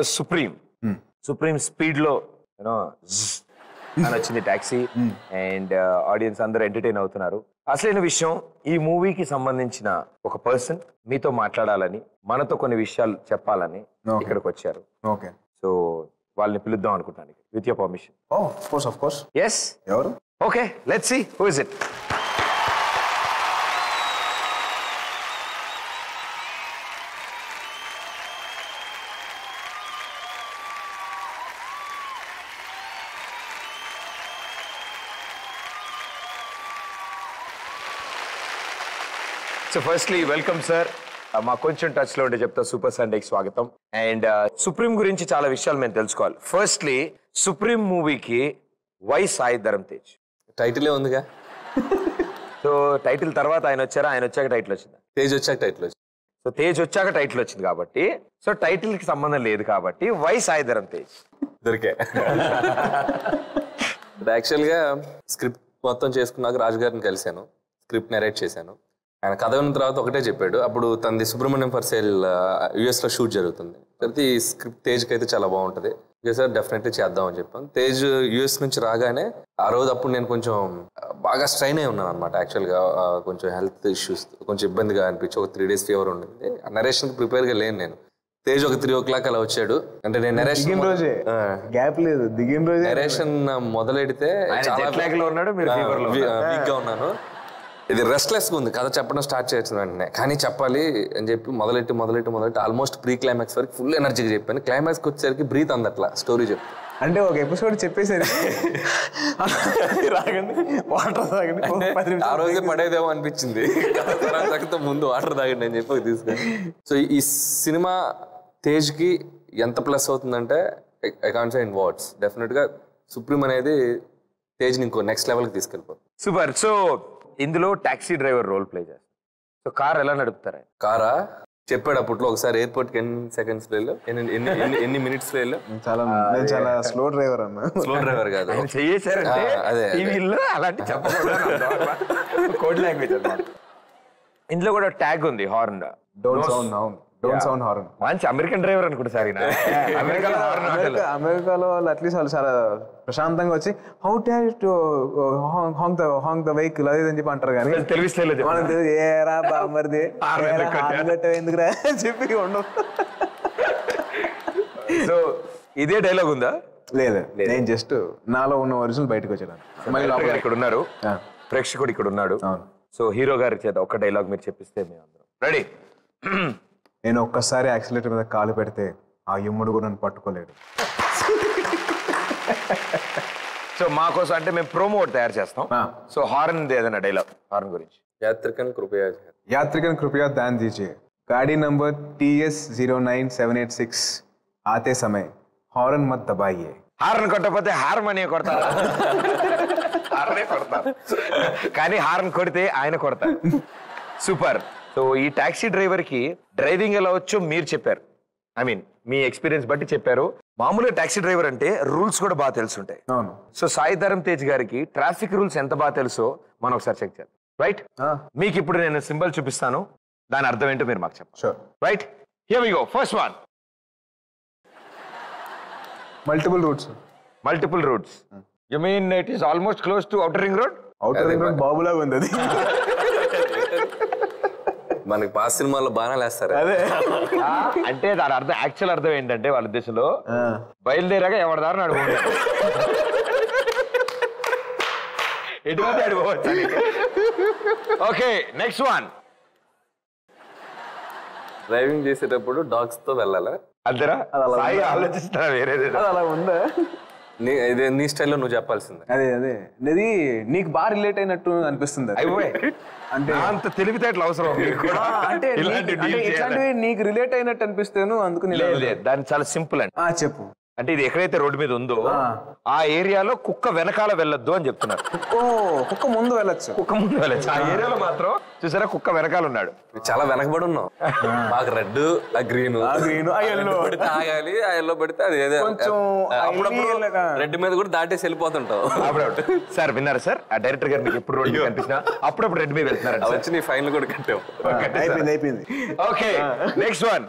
సుప్రీం స్పీడ్ లో యూనో అని వచ్చింది టాక్సీ అండ్ ఆడియన్స్ అందరూ ఎంటర్టైన్ అవుతున్నారు. అసలైన విషయం, ఈ మూవీకి సంబంధించిన ఒక పర్సన్ మీతో మాట్లాడాలని, మనతో కొన్ని విషయాలు చెప్పాలని ఇక్కడికి వచ్చారు. ఓకే. సో వాళ్ళని పిలుద్దాం అనుకుంటాను with your permission. Of course. Yes, ఎవరు? Okay, let's see who is it. So firstly welcome sir. మా కొంచెం టచ్ లో ఉండే చెప్తా సూపర్ సండేకి స్వాగతం. అండ్ సుప్రీం గురించి చాలా విషయాలు మేము తెలుసుకోవాలి. ఫస్ట్లీ సుప్రీం మూవీకి వై సాయి ధరమ్ తేజ్ టైటిలే ఉందిగా. సో టైటిల్ తర్వాత ఆయన వచ్చారా, ఆయన వచ్చాక టైటిల్ వచ్చిందా? తేజ్ వచ్చాక టైటిల్ వచ్చింది. సో తేజ్ వచ్చాక టైటిల్ వచ్చింది కాబట్టి, సో టైటిల్ కి సంబంధం లేదు కాబట్టి వై సాయి ధరమ్ తేజ్ దొరికే. యాక్చువల్గా స్క్రిప్ట్ మొత్తం చేసుకున్నాక రాజు గారిని కలిశాను, స్క్రిప్ట్ నెరేట్ చేశాను. ఆయన కథ విన్న తర్వాత ఒకటే చెప్పాడు, అప్పుడు తనది సుబ్రహ్మణ్యం ఫర్ సేల్ యుఎస్లో షూట్ జరుగుతుంది. తర్వాత ఈ స్క్రిప్ట్ తేజ్కి అయితే చాలా బాగుంటుంది, ఓకే సార్ డెఫినెట్లీ చేద్దాం అని చెప్పాను. తేజ్ యుఎస్ నుంచి రాగానే ఆ రోజు అప్పుడు నేను కొంచెం బాగా స్ట్రైన్ అయి ఉన్నాను అనమాట. యాక్చువల్గా కొంచెం హెల్త్ ఇష్యూస్ కొంచెం ఇబ్బందిగా అనిపించి ఒక 3 days ఫీవర్ ఉండింది. నరేషన్కి ప్రిపేర్గా లేను నేను. తేజ్ ఒక 3 o'clock అలా వచ్చాడు. అంటే నేను నరేషన్ గ్యాప్ లేదు, దిగిన రోజే నరేషన్ మొదలెడితే వీక్ గా ఉన్నాను. ఇది రెస్ట్లెస్ గా ఉంది, కథ చెప్పడం స్టార్ట్ చేయొచ్చు వెంటనే, కానీ చెప్పాలి అని చెప్పి మొదలెట్టి ఆల్మోస్ట్ ప్రీ క్లైమాక్స్ వరకు ఫుల్ ఎనర్జీగా చెప్పాను. క్లైమాక్స్కి వచ్చేసరికి బ్రీత్ అందట్లా స్టోరీ చెప్తే. అంటే ఒక ఎపిసోడ్ చెప్పేసరి రాగండి వాటర్ తాగండి, ఆ రోజే పడేదేమో అనిపించింది. ముందు వాటర్ తాగండి అని చెప్పి తీసుకొని. సో ఈ సినిమా తేజ్కి ఎంత ప్లస్ అవుతుందంటే I can't say in words. Definite గా సుప్రీం అనేది తేజ్ని ఇంకో నెక్స్ట్ లెవెల్కి తీసుకెళ్ళిపోతుంది. సూపర్. సో ఇందులో టాక్సీ డ్రైవర్ రోల్ ప్లే చేస్తారు. సో కార్ ఎలా నడుపుతారా? కారా చెప్పాడు అప్పట్లో ఒకసారి ఎయిర్పోర్ట్కి ఎన్ని సెకండ్స్ లో ఎన్ని మినిట్స్ లో. చాలా స్లో డ్రైవర్ అన్న. స్లో డ్రైవర్ కాదు, అదే అలాంటి చెప్పకూడదు కోడ్ లాంగ్వేజ్ అన్నమాట. ఇందులో కూడా ట్యాగ్ ఉంది, హార్న్. Don't sound horn. మంచి అమెరికన్ డ్రైవర్ అనుకుంటా సార్. అమెరికాలో వాళ్ళు అట్లీస్ట్ వాళ్ళు చాలా ప్రశాంతంగా వచ్చి how dare to honk the vehicle అది అని చెప్పి అంటారు. కానీ తెలుగు స్టైల్లో మనం ఏరా బామర్ది ఎందుకురా అని చెప్పి ఉండవు. సో ఇదే డైలాగ్ ఉందా? లేదు, నేను జస్ట్ నాలో ఉన్న ఒరిజినల్ బయటకు వచ్చాను. ఇక్కడ ఉన్నారు, ప్రేక్షకుడు ఇక్కడ ఉన్నాడు. సో హీరో గారి చేత ఒక డైలాగ్ మీరు చెప్పిస్తే మేము అందరం రెడీ. నేను ఒక్కసారి యాక్సిలేటర్ మీద కాలు పెడితే ఆ యమ్ముడు కూడా నన్ను పట్టుకోలేడు. సో మా కోసం అంటే మేము ప్రోమో తయారు చేస్తాం. సో హార్న్ ఏదైనా డైలాగ్ హార్న్ గురించి. यात्रिकन कृपया ध्यान दीजिए, गाड़ी नंबर TS 09786 आते समय हॉर्न मत दबाइए. హార్న్ కొట్టకపోతే హార్మోనియం కొడతారు, హార్నే కొడతారు, కానీ హార్న్ కొడితే ఆయన కొడతారు. సూపర్. సో ఈ టాక్సీ డ్రైవర్ కి డ్రైవింగ్ ఎలా వచ్చో మీరు చెప్పారు, ఐ మీన్ మీ ఎక్స్పీరియన్స్ బట్టి చెప్పారు. మామూలుగా టాక్సీ డ్రైవర్ అంటే రూల్స్ కూడా బాగా తెలుసుంటాయి. సో సాయి ధరమ్ తేజ్ గారికి ట్రాఫిక్ రూల్స్ ఎంత బాగా తెలుసో మనం ఒకసారి చెక్ చేద్దాం. రైట్, మీకు ఇప్పుడు నేను సింబల్ చూపిస్తాను, దాని అర్థం ఏంటో మీరు మాకు చెప్పండి. Right, here we go. First one, multiple routes. You mean it is almost close to outer ring road? Outer ring road బాబులాగా ఉంది అది. మనకి పాస్ సినిమాలో బాణాలు వేస్తారు. అంటే దాని అర్థం, యాక్చువల్ అర్థం ఏంటంటే వాళ్ళ ఉద్దేశంలో బయలుదేరాక ఎవరి దారిని అడుగు ఎటువంటి అడుగువచ్చు. Okay, next one. డ్రైవింగ్ చేసేటప్పుడు డాగ్స్ తో వెళ్ళాలా? అంతేరా? ఆలోచిస్తారా వేరేది? అలా ఉందా? ఇదే నీ స్టైల్లో నువ్వు చెప్పాల్సిందే. అదే ఇది నీకు బాగా రిలేట్ అయినట్టు అనిపిస్తుంది. అంటే అంత తెలివితేటలు అవసరం అంటే ఇట్లాంటివి నీకు రిలేట్ అయినట్టు అనిపిస్తేను అందుకు. దాన్ని చాలా సింపుల్ అండి. చెప్పు. అంటే ఇది ఎక్కడైతే రోడ్డు మీద ఉందో ఆ ఏరియాలో కుక్క వెనకాల వెళ్ళొద్దు అని చెప్తున్నారు. కుక్క ముందు వెళ్ళొచ్చు, ఆ ఏరియాలో మాత్రం చూసారా కుక్క వెనకాల ఉన్నాడు. చాలా వెనకబడి ఉన్నావు. మాకు రెడ్, గ్రీన్ పడితే ఆగాలి, ఆ ఎల్లో పడితే అది రెడ్ మీద కూడా దాటేసి వెళ్ళిపోతుంటావు. సార్ విన్నారా సార్, ఆ డైరెక్టర్ గారు మీకు ఎప్పుడు రోడ్డు కనిపించినా అప్పుడప్పుడు రెడ్ మీద వెళ్తున్నారు. వచ్చి నీ ఫైన్ కూడా కట్టావు. అయిపోయింది. Okay, next one.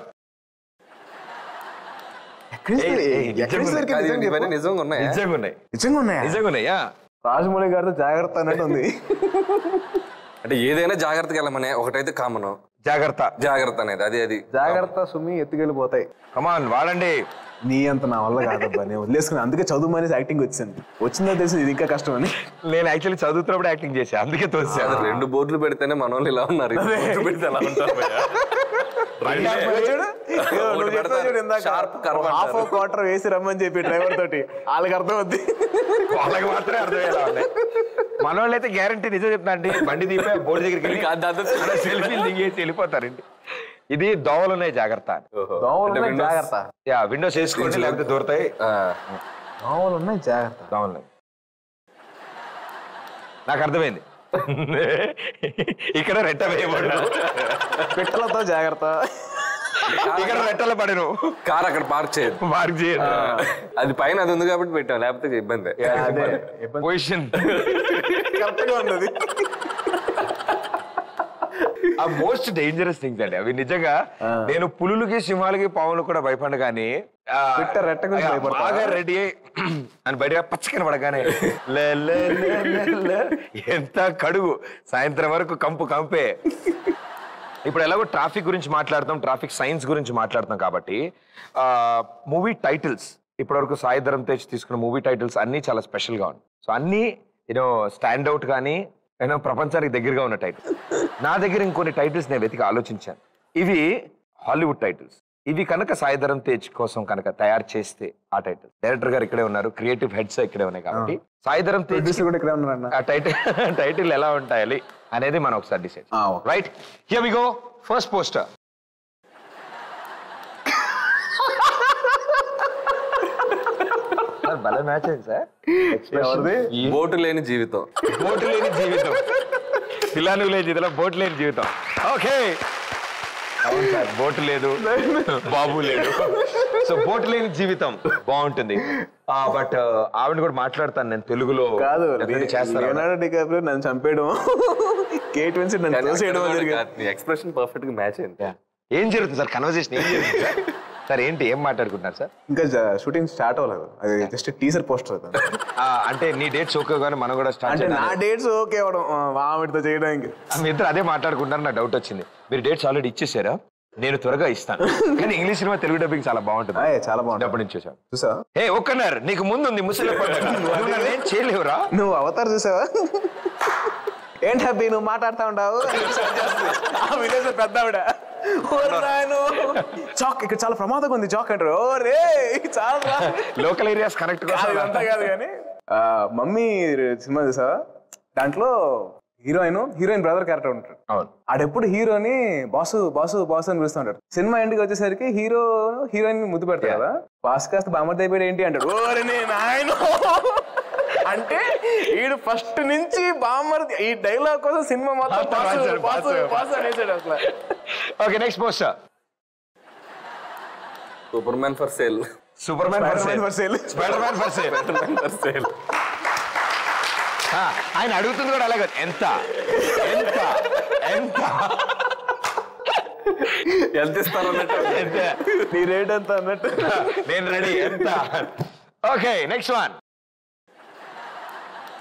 నిజంగా ఉన్నాయా? రాజమౌళి గారితో జాగ్రత్త అన్నట్టు ఉంది. అంటే ఏదైనా జాగ్రత్తగా వెళ్ళమనే ఒకటైతే కామన్, జాగ్రత్త అనేది. అది జాగ్రత్త సుమి ఎత్తుకెళ్ళిపోతాయి. కమాన్ వాడండి. నీ అంత నా వల్ల కాదబ్బా, నేను వదిలేసుకుని అందుకే చదువు అనేసి యాక్టింగ్ వచ్చాను. వచ్చిందో తెలిసి ఇది ఇంకా కష్టం అని. నేను యాక్చువల్లీ చదువుతున్నప్పుడు యాక్టింగ్ చేశా, అందుకే తోసాను. 2 బోర్డులు పెడితేనే మన వాళ్ళు ఇలా ఉన్నారు, పెడితే ఎలా ఉంటారు? హాఫ్ క్వార్టర్ వేసి రమ్మని చెప్పి డ్రైవర్ తోటి వాళ్ళకి అర్థం అవుద్ది, వాళ్ళకి మాత్రమే అర్థమయ్యేలా ఉన్నాయి. మన వాళ్ళు అయితే గ్యారంటీ నిజం చెప్తా అండి, బండి దీపే బోర్డు దగ్గరికి వెళ్ళి సెల్ఫీలు దిగేసి వెళ్ళిపోతారండి. ఇది దోవలు ఉన్నాయి జాగ్రత్త. జాగ్రత్త. విండోస్ వేసుకోండి లేకపోతే దూరతాయి. దోమలు ఉన్నాయి జాగ్రత్త. దోవలు నాకు అర్థమైంది. ఇక్కడ రెట్ట వేయబడ్డా, పిట్టలతో జాగ్రత్త. ఇక్కడ రెట్టలు పడిను. కార్ అక్కడ పార్క్ చేయదు, అది పైన అది ఉంది కాబట్టి పెట్టాం, లేకపోతే ఇబ్బంది. పొజిషన్ కరెక్ట్ గా ఉన్నది. ఆ మోస్ట్ డేంజరస్ థింగ్స్ అండి అవి. నిజంగా నేను పులులకి సింహాలకి పావులు కూడా భయపడ్డా, కానీ బాగా రెడీ అయ్యి అని బయట పచ్చకన పడగానే ఎంత కడుగు, సాయంత్రం వరకు కంపే. ఇప్పుడు ఎలాగో ట్రాఫిక్ గురించి మాట్లాడతాం, ట్రాఫిక్ సైన్స్ గురించి మాట్లాడతాం కాబట్టి మూవీ టైటిల్స్ ఇప్పటివరకు సాయి ధరమ్ తేజ్ తీసుకున్న మూవీ టైటిల్స్ అన్ని చాలా స్పెషల్ గా ఉన్నాయి. సో అన్ని స్టాండ్ అవుట్ కానీ ప్రపంచానికి దగ్గరగా ఉన్న టైటిల్స్. నా దగ్గర ఇంకొన్ని టైటిల్స్ నేను వెతికి ఆలోచించాను. ఇవి హాలీవుడ్ టైటిల్స్. ఇవి కనుక సాయి ధరమ్ తేజ్ కోసం కనుక తయారు చేస్తే ఆ టైటిల్, డైరెక్టర్ గారు ఇక్కడే ఉన్నారు, క్రియేటివ్ హెడ్స్ ఇక్కడే ఉన్నాయి కాబట్టి సాయి ధరమ్ తేజ్ ఆ టైటిల్ ఎలా ఉంటాయి అనేది మనం ఒకసారి decide. Right, here we go. First poster. భలే మ్యాచ్ అయింది సార్. బోటు లేని జీవితం, బోటు లేని జీవితం, పిల్లాను లేని జీవితం, బోటు లేని జీవితం. ఓకే, అవును సార్, బోటు లేదు, బాబు లేడు. సో బోటు లేని జీవితం బాగుంటుంది. బట్ ఆవిడ కూడా మాట్లాడతాను నేను తెలుగులో. కాదు, చేస్తాను. నన్ను చంపేయడం, కేట్ విన్సెంట్ నన్ను తోసేయడం జరిగింది. ఎక్స్ప్రెషన్ పర్ఫెక్ట్ గా మ్యాచ్ అయింది. ఏం జరుగుతుంది సార్, కన్వర్సేషన్ ఏం జరుగుతుంది సార్? సార్ ఏంటి, ఏం మాట్లాడుకుంటున్నారు సార్? ఇంకా షూటింగ్ స్టార్ట్ అవ్వలేదు, అది జస్ట్ టీజర్ పోస్టర్. అంటే నీ డేట్స్ ఓకే కానీ మనం కూడా స్టార్ట్. అంటే నా డేట్స్ ఓకే అవ్వడం ఆవిడతో చేయడానికి. మీ ఇద్దరు అదే మాట్లాడుకుంటారు, నాకు డౌట్ వచ్చింది. మీరు డేట్స్ ఆల్రెడీ ఇచ్చేసారా? నేను త్వరగా ఇస్తాను, కానీ ఇంగ్లీష్ సినిమా తెలుగు డబ్బింగ్ చాలా బాగుంటుంది. చాలా బాగుంటుంది. అప్పటి నుంచి చూసావు. చూసా? ఏ ఒక్కన్నారు నీకు ముందు ఉంది ముసలి ఏం చేయలేవురా. నువ్వు అవతార్ చూసావా? ఏంటి హ్యాపీ నువ్వు మాట్లాడుతూ ఉంటావు? పెద్ద ఆవిడ చాక్ ఇక్కడ చాలా ప్రమాదంగా ఉంది, చాక్ అంటారు. ఓ రే, చాలా లోకల్ ఏరియాస్ కనెక్ట్ అంతా కాదు కానీ. మమ్మీ సినిమా చూసావా? దాంట్లో హీరోయిన్ బ్రదర్ క్యారెక్టర్ ఉంటాడు. ఆడెప్పుడు హీరోని బాసు బాసు బాసు అని పిలుస్తూ ఉంటాడు. సినిమా ఇంటికి వచ్చేసరికి హీరోయిన్ ముద్దు పెడతాడు కదా, బాస్ కాస్త బామర్ది అయిపోయాడు ఏంటి అంటాడు. ఓరే నాయన, అంటే వీడు ఫస్ట్ నుంచి బామర్ది ఈ డైలాగ్ కోసం సినిమా మొత్తం బాసు అనేసాడు అసలు. Okay, next poster. Super man for sale. Super man for sale. Spider man for sale. For sale. ఆయన అడుగుతుంది కూడా అలాగే, ఎంత ఎంత ఎంత ఎంత ఇస్తారు అన్నట్టు, నీ రేట్ ఎంత అన్నట్టు. నేను రెడీ, ఎంత. Okay, next one.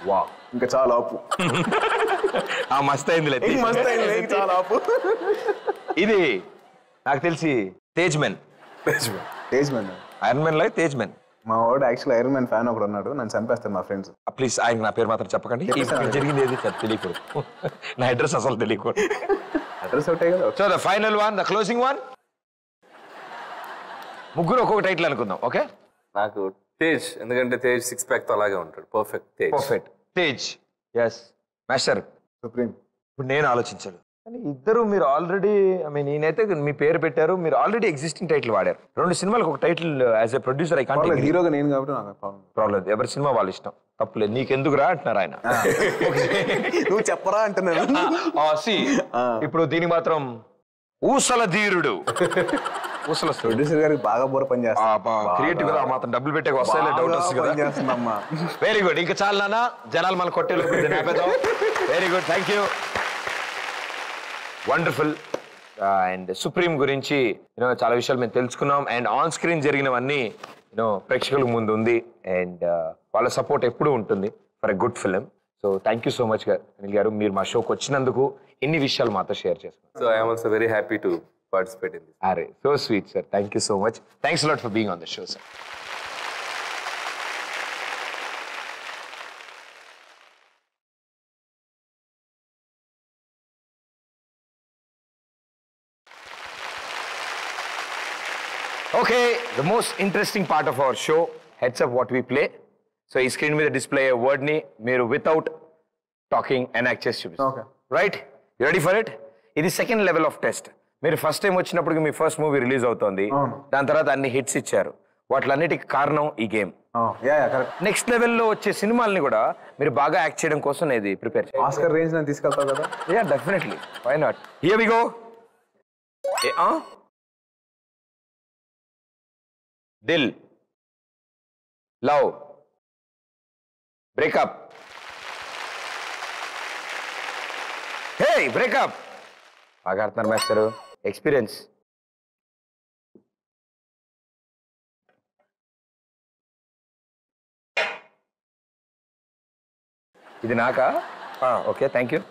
వా, ఇంకా చాలా ఆపు. మస్త్ అయిందిలే, మస్త్ అయింది, చాలా ఆపు. ఇది నాకు తెలిసి తేజ్ మెన్. ఐరన్ మెన్ లో తేజ్ మెన్. మా వాడు యాక్చువల్ ఐరన్ మ్యాన్ ఫ్యాన్ ఒకడు ఉన్నాడు, నన్ను చంపేస్తాను మా ఫ్రెండ్స్. ప్లీజ్ ఆయన నా పేరు మాత్రం చెప్పకండి, జరిగింది ఏది తెలియకూడదు, నా అడ్రస్ అసలు తెలియకూడదు. అడ్రస్ ఒకటే కదా. So the final one, the closing one. ముగ్గురు ఒక్కొక్క టైటిల్ అనుకుందాం. ఓకే, నాకు తేజ్, ఎందుకంటే తేజ్ 6 ప్యాక్ తో అలాగే ఉంటాడు. Perfect Tej. Perfect Tej. Yes master. Supreme. ఇప్పుడు నేను ఆలోచించాను, కానీ ఇద్దరు మీరు ఆల్రెడీ, ఐ మీన్ నేనైతే మీ పేరు పెట్టారు, మీరు ఆల్రెడీ ఎగ్జిస్టింగ్ టైటిల్ వాడారు. 2 సినిమాలకు ఒక title as a producer I can't. హీరోగా నేను కాబట్టి నాకు ప్రాబ్లం. ఎవరి సినిమా వాళ్ళ ఇష్టం, తప్పులేదు. నీకెందుకురా అంటున్నారు ఆయన. నువ్వు చెప్పరా అంటున్నాను. ఇప్పుడు దీనికి మాత్రం ఊసల ధీరుడు, ఊసల ప్రొడ్యూసర్ గారికి బాగా బోర పని చేస్తా. క్రియేటివ్ గా మాత్రం డబ్బులు పెట్టే వస్తాయి, డౌట్ వస్తుంది. Very good. ఇంకా చాలా నాన్న, జనాలు మన కొట్టేలో very good, thank you, wonderful. And Supreme గురించి చాలా విషయాలు మేము తెలుసుకున్నాం. అండ్ ఆన్ స్క్రీన్ జరిగినవన్నీ ప్రేక్షకులకు ముందు ఉంది. అండ్ వాళ్ళ సపోర్ట్ ఎప్పుడూ ఉంటుంది for a good film. So thank you so much Anil గారు, మీరు మా షోకి వచ్చినందుకు ఇన్ని విషయాలు మాతో షేర్ చేసుకున్నారు. So I am also very happy to participate in this. Are, so sweet, sir. Thank you so much. Thanks a lot for being on the show, sir. Okay, the most interesting part of our show, heads up what we play. So, ఈ screen మీద display అయ్యే word ని మీరు without talking enact చేసి చూపిస్తారు. Okay. Right? You ready for it? ఇది second level of test. మీరు first time వచ్చినప్పుడు మీ ఫస్ట్ మూవీ రిలీజ్ అవుతోంది. దాని తర్వాత అన్ని హిట్స్ ఇచ్చారు. వాటిలన్నిటికి కారణం ఈ గేమ్. నెక్స్ట్ లెవెల్లో వచ్చే సినిమాల్ని కూడా మీరు బాగా యాక్ట్ చేయడం కోసం నేను ప్రిపేర్ చేయాలి. ఆస్కర్ రేంజ్ నేను తీసుకెళ్తావు కదా? Yeah, definitely. Why not? Here we go. Dil, love, breakup. Hey, breakup. బాగా ఆడుతున్నారు మాస్టర్. ఎక్స్పీరియన్స్. ఇది నాకా? Okay, thank you.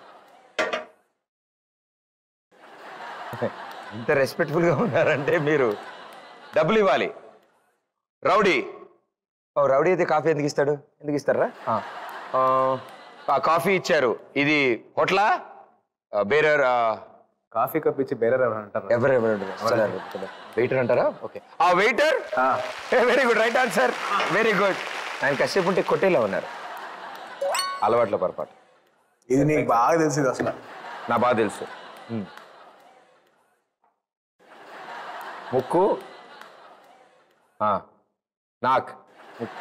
ఇంత రెస్పెక్ట్ఫుల్గా ఉన్నారంటే మీరు డబ్బులు ఇవ్వాలి. రౌడీ. రౌడీ అయితే కాఫీ ఎందుకు ఇస్తాడు? ఎందుకు ఇస్తారా? కాఫీ ఇచ్చారు. ఇది హోటలా? బేరర్. కాఫీ కప్ ఇచ్చి బేరర్ అంటారు. ఎవరెవరు వెయిటర్ అంటారా? ఓకే, ఆ waiter. Very good, right answer. Very good. ఆయన కసేపు ఉంటే కొట్టేలా ఉన్నారు. అలవాట్ల పొరపాటు. ఇది నీకు బాగా తెలుసు అసలు. నా బాగా తెలుసు. ముక్కు, నాక్,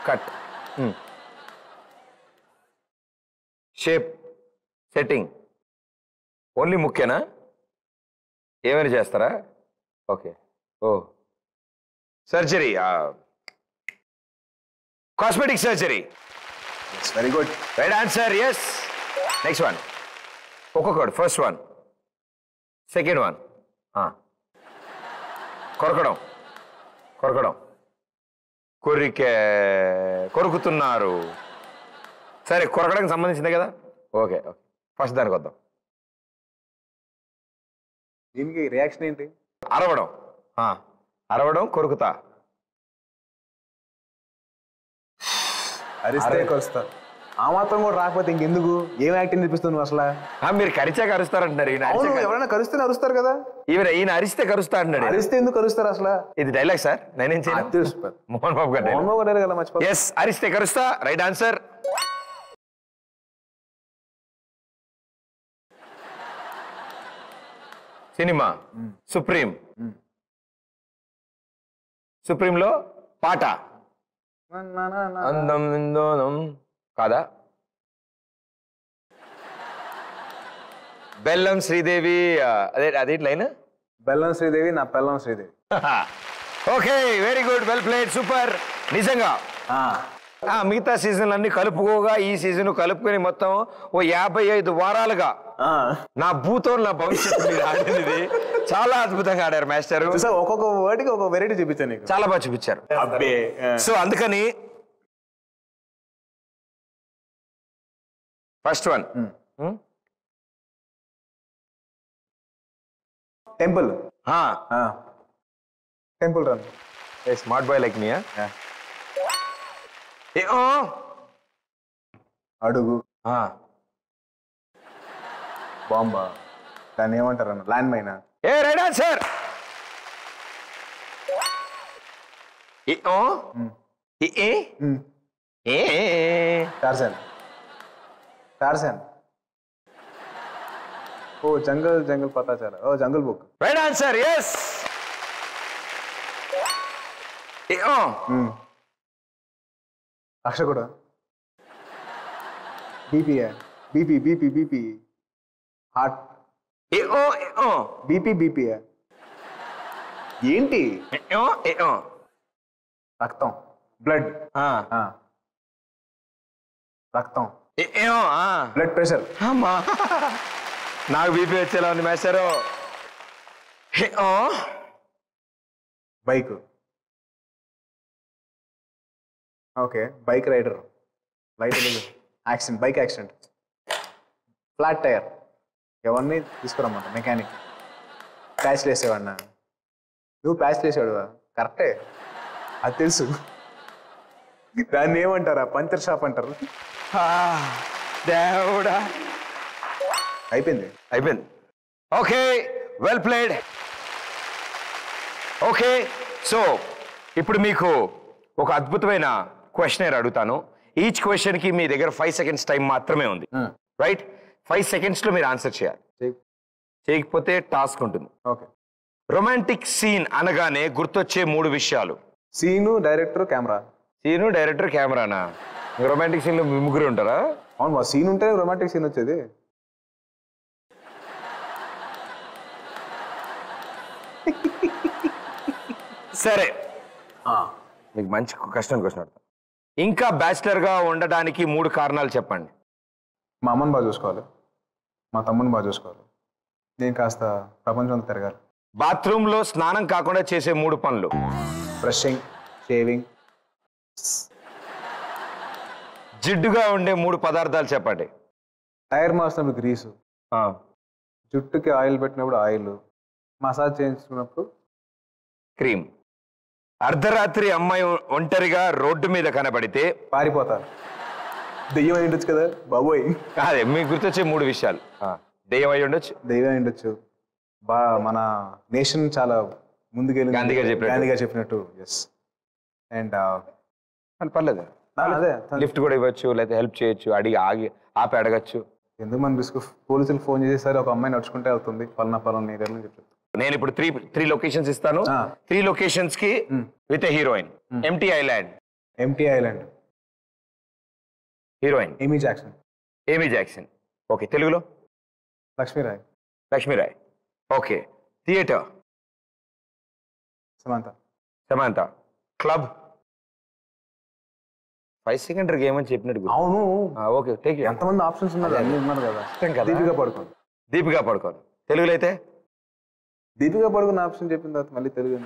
కట్, షేప్, సెట్టింగ్. ఓన్లీ ముక్కేనా? ఏమైనా చేస్తారా? Okay. Oh, surgery, cosmetic surgery. Very good, right answer. Yes. Next one. ఒక్కొక్కడు. First one, second one. కొరకడం, కొరకడం. కొరుకుతున్నారు. సరే, కొరకడానికి సంబంధించిందే కదా? Okay okay. ఫస్ట్ దానికి వద్దాం. దీనికి రియాక్షన్ ఏంటి? అరవడం. అరవడం, కొరుకుతా. అరిస్తే కరుస్తా. ఆ మాత్రం కూడా రాకపోతే ఇంకెందుకు? ఏం యాక్టింగ్ చూపిస్తావు నువ్వు అసలు? మీరు కరిచాక అరుస్తారంటున్నారు. ఎవరైనా కరిస్తే అరుస్తారు కదా? ఈయన అరిస్తే కరుస్తా అంటున్నాడు. అరిస్తే ఎందుకు కరుస్తారు అసలు? ఇది డైలాగ్ సార్, నేనేం చేయను. మోహన్ బాబు గారు. మోహన్ బాబు గారు కదా, మర్చిపో. ఎస్, అరిస్తే కరుస్తా. Right answer. Cinema Supreme. సుప్రీంలో పాట అందం విందోనం కాదా? బెల్లం శ్రీదేవి. అదే లైన్. బెల్లం శ్రీదేవి, నా బెల్లం Sridevi. Okay, very good, well played, super. నిజంగా మిగతా సీజన్లు అన్ని కలుపుకోగా ఈ సీజన్ కలుపుకొని మొత్తం ఓ 55 వారాలుగా నా భూతో నా భవిష్యత్తు మీద ఆడింది. చాలా అద్భుతంగా ఆడారు మాస్టర్. ఒక్కొక్క వర్డ్కి ఒక వెరైటీ చూపించాను. చాలా బాగా చూపించారు. సో అందుకని first one, temple. Temple run. Smart boy like me. అడుగు. బాంబా. దాన్ని ఏమంటారు? ల్యాండ్ మైనా? ఏ right answer. Tarzan. Tarzan. Oh jungle, jungle పతా చలా. Oh jungle book. Right answer. Yes. Aksha కూడా. BP. BP BP BP. Heart. BP BP. ఏంటి? రక్తం. బ్లడ్. రక్తం. Blood pressure. అమ్మా, నాకు బీపీ వచ్చేలా ఉంది master. Bike. Okay, bike rider. Light accident, bike accident. Flat tyre. ఎవరిని తీసుకురమ్మంట? మెకానిక్. ప్యాచ్లు వేసేవాడినా? నువ్వు ప్యాచ్లు వేసేవాడువా? కరెక్టే, అది తెలుసు. దాన్ని ఏమంటారా? పంచర్ షాప్ అంటారు. దేవుడా, అయిపోయింది. Okay, well played. Okay, so ఇప్పుడు మీకు ఒక అద్భుతమైన క్వశ్చనర్ అడుగుతాను. ఈచ్ క్వశ్చన్ కి మీ దగ్గర 5 seconds టైం మాత్రమే ఉంది. రైట్? 5 seconds లో మీరు ఆన్సర్ చేయాలి. చేయకపోతే టాస్క్ ఉంటుంది. ఓకే. రొమాంటిక్ సీన్ అనగానే గుర్తొచ్చే 3 విషయాలు. Scene, director, camera. Scene, director, కెమెరానా? రొమాంటిక్ సీన్ లో ముగ్గురు ఉంటారా? అవును, మా సీన్ ఉంటే రొమాంటిక్ సీన్ వచ్చేది. సరే, మీకు మంచి కష్టం క్వశ్చన్ అడుగుతాను. ఇంకా బ్యాచిలర్ గా ఉండడానికి 3 కారణాలు చెప్పండి. మా అమ్మని బాగా చూసుకోవాలి, మా తమ్ముని బాగా చూసుకోవాలి, నేను కాస్త ప్రపంచంలో తిరగాలి. బాత్రూమ్ లో స్నానం కాకుండా చేసే 3 పనులు. Brushing, shaving. జిడ్డుగా ఉండే 3 పదార్థాలు చెప్పండి. టైర్ మార్చినప్పుడు గ్రీసు, జుట్టుకి ఆయిల్ పెట్టినప్పుడు ఆయిల్, మసాజ్ చేయించుకున్నప్పుడు క్రీమ్. అర్ధరాత్రి అమ్మాయి ఒంటరిగా రోడ్డు మీద కనబడితే పారిపోతారు. దెయ్యం అయి ఉండొచ్చు కదా బాబోయ్. అదే మీకు గుర్తొచ్చే 3 విషయాలు. దెయ్యం అయి ఉండొచ్చు, దెయ్యం అయి ఉండొచ్చు, మన నేషన్ చాలా ముందుకెళ్ళి గాంధీ గారు చెప్పినట్టు. ఎస్. అండ్ పర్లేదు, అదే లిఫ్ట్ కూడా ఇవ్వచ్చు, లేకపోతే హెల్ప్ చేయొచ్చు, ఆపి అడగచ్చు. ఎందుకు మన రిస్క్? పోలీసులు ఫోన్ చేసేసరి ఒక అమ్మాయి నడుచుకుంటే వెళ్తుంది, పలానా నీరని చెప్పి. నేను ఇప్పుడు త్రీ లొకేషన్స్ ఇస్తాను. 3 లొకేషన్స్ కి with heroine. Empty island heroine ఏమీ జాక్సన్. ఓకే, తెలుగులో Lakshmi Rai. Okay, theatre Samantha. Club 5 second game అని చెప్పినట్టు. అవును. Okay, take. ఎంతమంది ఆప్షన్స్ ఉన్నారు? అన్ని ఉన్నారు కదా. దీపికా పడుకోను. తెలుగులో అయితే దీపికా పడుకున్న ఆప్షన్ చెప్పిన తర్వాత మళ్ళీ తెలుగు.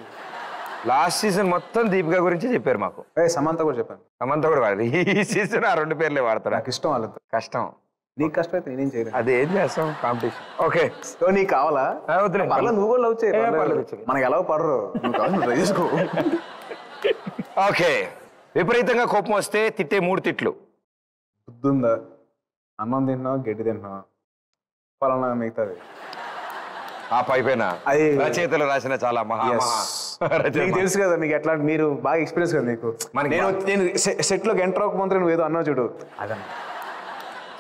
లాస్ట్ సీజన్ మొత్తం దీపికా గురించి చెప్పారు మాకు. సమంత కూడా చెప్పాను. సమంత కూడా వాడారు. ఈ సీజన్ ఆ 2 పేర్లే వాడతారు. నాకు ఇష్టం వాళ్ళతో. కష్టం. నీకు కష్టం అయితే నేనేం చేయలేదు. అది ఏం చేస్తాం, కాంపిటీషన్. ఓకే, సో నీకు కావాలా? నువ్వు కూడా లవ్ చేయాలి. మనకి ఎలా పడరు, ట్రై చేసుకో. ఓకే, విపరీతంగా కోపం వస్తే తిట్టే 3 తిట్లు. బుద్ధుందా? అన్నం తింటున్నావు, గడ్డి తింటున్నావు, పలానా మిగతాది. ఆ పైపైన అది రచయితలు రాసిన చాలా మీకు తెలుసు కదా, మీకు ఎట్లా, మీరు బాగా ఎక్స్పీరియన్స్ కదా మీకు. నేను సెట్ లోకి ఎంటర్ అవ్వకముందు నువ్వు ఏదో అన్నావు చూడు, అదే.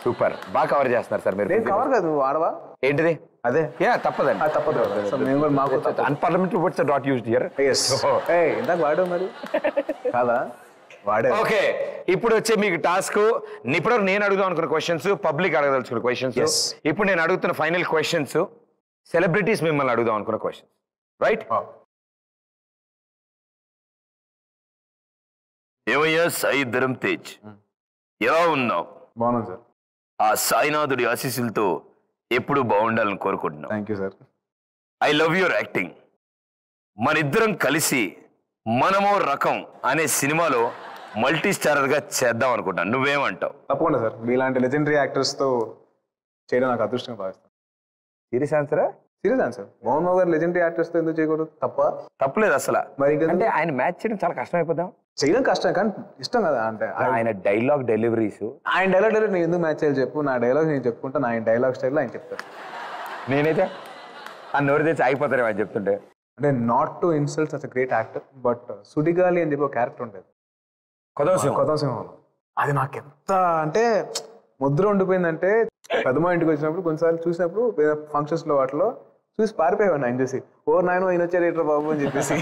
సూపర్, బాగా కవర్ చేస్తున్నారు సార్ మీరు. కవర్ కదా, నువ్వు ఆడవా? ఏంటిది? అదే తప్పదండి. తప్పదు. మాకు unparliamentary words are not used here. ఇందాక వాడావు మరి కాదా? వాడే. ఓకే, ఇప్పుడు వచ్చే మీకు టాస్క్. ఇప్పుడు నేను అడుగుదాం అనుకున్న క్వశ్చన్స్, పబ్లిక్ అడగదలుచుకున్న క్వశ్చన్స్. ఇప్పుడు నేను అడుగుతున్న ఫైనల్ క్వశ్చన్స్ సెలబ్రిటీస్ మిమ్మల్ని అడుగుదాం అనుకున్న క్వశ్చన్స్. రైట్? ఏమయ్యా సాయి ధరం తేజ్, ఎలా ఉన్నావు? బాగున్నాను సార్. ఆ సాయినాథుడి ఆశీస్సులతో ఎప్పుడు బాగుండాలని కోరుకుంటున్నాను. Thank you sir. I love your acting. మనిద్దరం కలిసి మనమో రకం అనే సినిమాలో మల్టీ స్టారర్ గా చేద్దాం అనుకుంటాను. నువ్వేమంటావు? తప్పకుండా సార్, మీలాంటి లెజెండరీ యాక్టర్స్ తో చేయడం నాకు అదృష్టంగా భావిస్తాను. సీరియస్ ఆన్సరా? Serious answer. Mohan Babu garu legendary actors తో ఎందుకు చేయకూడదు? తప్పలేదు అసలు. మరి అంటే ఆయన మ్యాచ్ చేయడం చాలా కష్టం అయిపోతాం. చేయడం కష్టం కానీ ఇష్టం కదా. అంటే ఆయన డైలాగ్ డెలివరీస్, ఆయన డైలాగ్ నేను ఎందుకు మ్యాచ్ చేయాలి చెప్పు? నా డైలాగ్ నేను చెప్పుకుంటా, నా డైలాగ్ స్టైల్లో ఆయన చెప్తాను. నేనైతే ఆ నోరు తెచ్చి అయిపోతారేమో అని చెప్తుంటే. అంటే not to insult such great actor, but సుడిగాలి అని చెప్పి ఒక క్యారెక్టర్ ఉంటుంది కొత్త సింహంలో. అది నాకు ఎంత అంటే ముద్ర ఉండిపోయిందంటే, పెద్దమ్మ ఇంటికి వచ్చినప్పుడు కొన్నిసార్లు చూసినప్పుడు ఫంక్షన్స్ లో వాటిలో చూసి పారిపోయాను ఆయన చూసి. ఓ నాయన ఈయన వచ్చారు ఏంట్రా బాబు అని చెప్పేసి.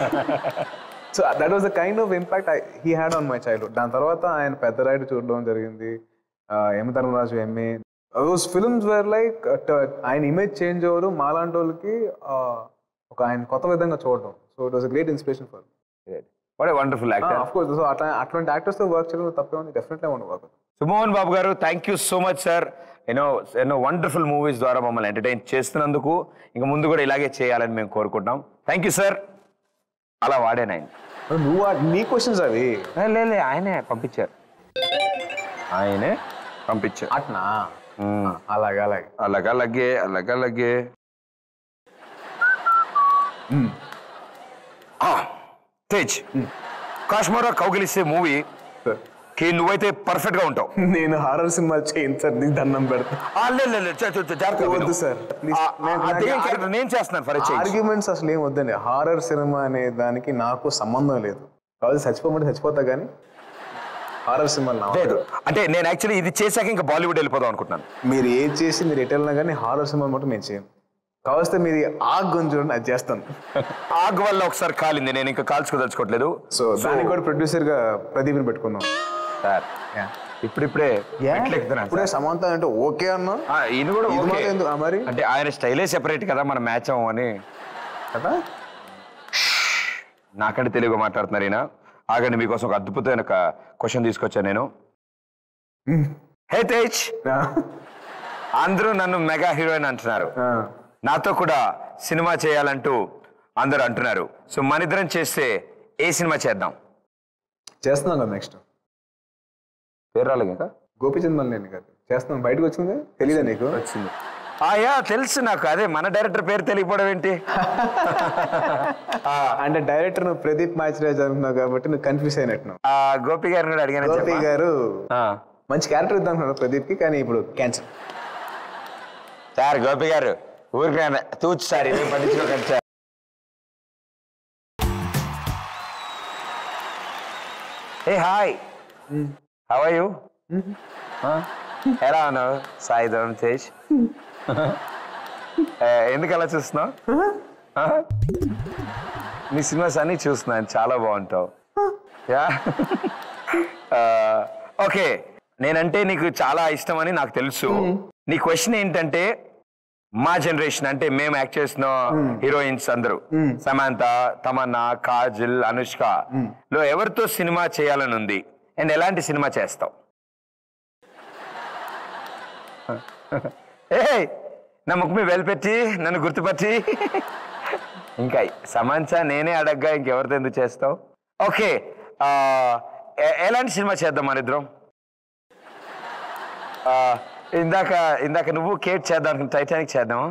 So that was the kind of impact he had on my childhood. దాని తర్వాత ఆయన పెద్ద రైడ్ చూడడం జరిగింది, Yamadharmaraju, MA. Those films were like ఆయన ఇమేజ్ చేంజ్ అవ్వరు మాలాంటి వాళ్ళకి, ఒక ఆయన కొత్త విధంగా చూడడం. So it was a great inspiration for me. What a wonderful actor. Of course. So అట్లాంటి యాక్టర్స్ తో వర్క్ చేయడం తప్పే ఉంది. Definitely I want to work. సుమోహన్ బాబు గారు, thank you so much sir. ఎన్నో వండర్ఫుల్ మూవీస్ ద్వారా మమ్మల్ని ఎంటర్టైన్ చేస్తున్నందుకు, ఇంకా ముందు కూడా ఇలాగే చేయాలని మేము కోరుకుంటున్నాం. Thank you sir. అలా వాడాను ఆయన. నువ్వు నీ క్వశ్చన్స్ అవి లే ఆయనే పంపించారు. అట్నా? అలాగే. తేజ్, కాశ్మీరా కౌగిలిసే మూవీ కి నువ్వైతే పర్ఫెక్ట్ గా ఉంటావు. నేను హారర్ సినిమాలు చేయను సార్, నీకు దండం పెడతా. వద్దు సార్, నేను చేస్తున్నాను ఫర్ ఆర్గ్యుమెంట్స్ అసలు ఏం వద్దండి. హారర్ సినిమా అనే దానికి నాకు సంబంధం లేదు. కాదు చచ్చిపోమంటే చచ్చిపోతా, కానీ హారర్ సినిమాలు లేదు. అంటే నేను యాక్చువల్లీ ఇది చేశాక ఇంకా బాలీవుడ్ వెళ్ళిపోదాం అనుకుంటున్నాను. మీరు ఏది చేసి మీరు ఎటు వెళ్ళినా కానీ హారర్ సినిమా மட்டுం నేను చేయను. కావస్తే మీరు ఆగ్ గుంజుండి అది చేస్తాను. ఆగ్ వల్ల ఒకసారి కాలింది, నేను ఇంకా కాల్చుకోదలుచుకోవట్లేదు. సో దానికి కూడా ప్రొడ్యూసర్ గా ప్రదీప్ని పెట్టుకుందాం సార్. ఇప్పుడిప్పుడే ఇప్పుడే సమంత అంటే ఓకే అన్నా, ఈయన కూడా మరి అంటే ఆయన స్టైలే సెపరేట్ కదా, మనం మ్యాచ్ అవ్వం అని కదా. నాకంటే తెలుగు మాట్లాడుతున్నారు ఈయన. ఆగండి, మీకోసం ఒక అద్భుతమైన క్వశ్చన్ తీసుకొచ్చాను నేను. హే తేజ్, అందరూ నన్ను మెగా హీరోయిన్ అంటున్నారు, నాతో కూడా సినిమా చేయాలంటూ అందరూ అంటున్నారు. సో మనిద్దరం చేస్తే ఏ సినిమా చేద్దాం? చేస్తున్నాం కదా నెక్స్ట్. పేరు రాలేదు ఇంకా. గోపీచంద్ మల్లేని గారు చేస్తున్నాం. బయటకు వచ్చింది, తెలీదా నీకు? వచ్చింది. యా తెలుసు నాకు. అదే మన డైరెక్టర్ పేరు తెలియకపోవడం ఏంటి? అంటే డైరెక్టర్ నువ్వు ప్రదీప్ మాచిరాజ్ అనుకున్నావు కాబట్టి నువ్వు కన్ఫ్యూజ్ అయినట్టు. గోపి గారిని కూడా అడిగాను. గోపి గారు మంచి క్యారెక్టర్ ఇద్దాం ప్రదీప్ కి, కానీ ఇప్పుడు క్యాన్సర్. సార్ గోపి గారు ఊరికే తూచు సార్, ఇవి పట్టించుకోకండి సార్. ఏ హాయ్, హౌ ఆర్ యు? ఎలా ఉన్నావు సాయిధరం తేజ్? ఎందుకు అలా చూస్తున్నావు? నీ సినిమాస్ అన్ని చూస్తున్నాను, చాలా బాగుంటావు. యా ఓకే, నేనంటే నీకు చాలా ఇష్టం అని నాకు తెలుసు. నీ క్వశ్చన్ ఏంటంటే మా జనరేషన్ అంటే మేము యాక్ట్ చేసిన హీరోయిన్స్ అందరూ సమంత, తమన్నా, కాజల్, అనుష్క లో ఎవరితో సినిమా చేయాలని ఉంది అండ్ ఎలాంటి సినిమా చేస్తావు? ఏ నా ముఖం మీద వెలిపెట్టి నన్ను గుర్తుపట్టి ఇంకా సమంత నేనే అడగ్గా ఇంకెవరితో ఎందుకు చేస్తావు? ఓకే, ఎలాంటి సినిమా చేద్దాం మన ఇద్దరం? ఇందాక నువ్వు కేట్ చేద్దాం, టైటానిక్ చేద్దామా?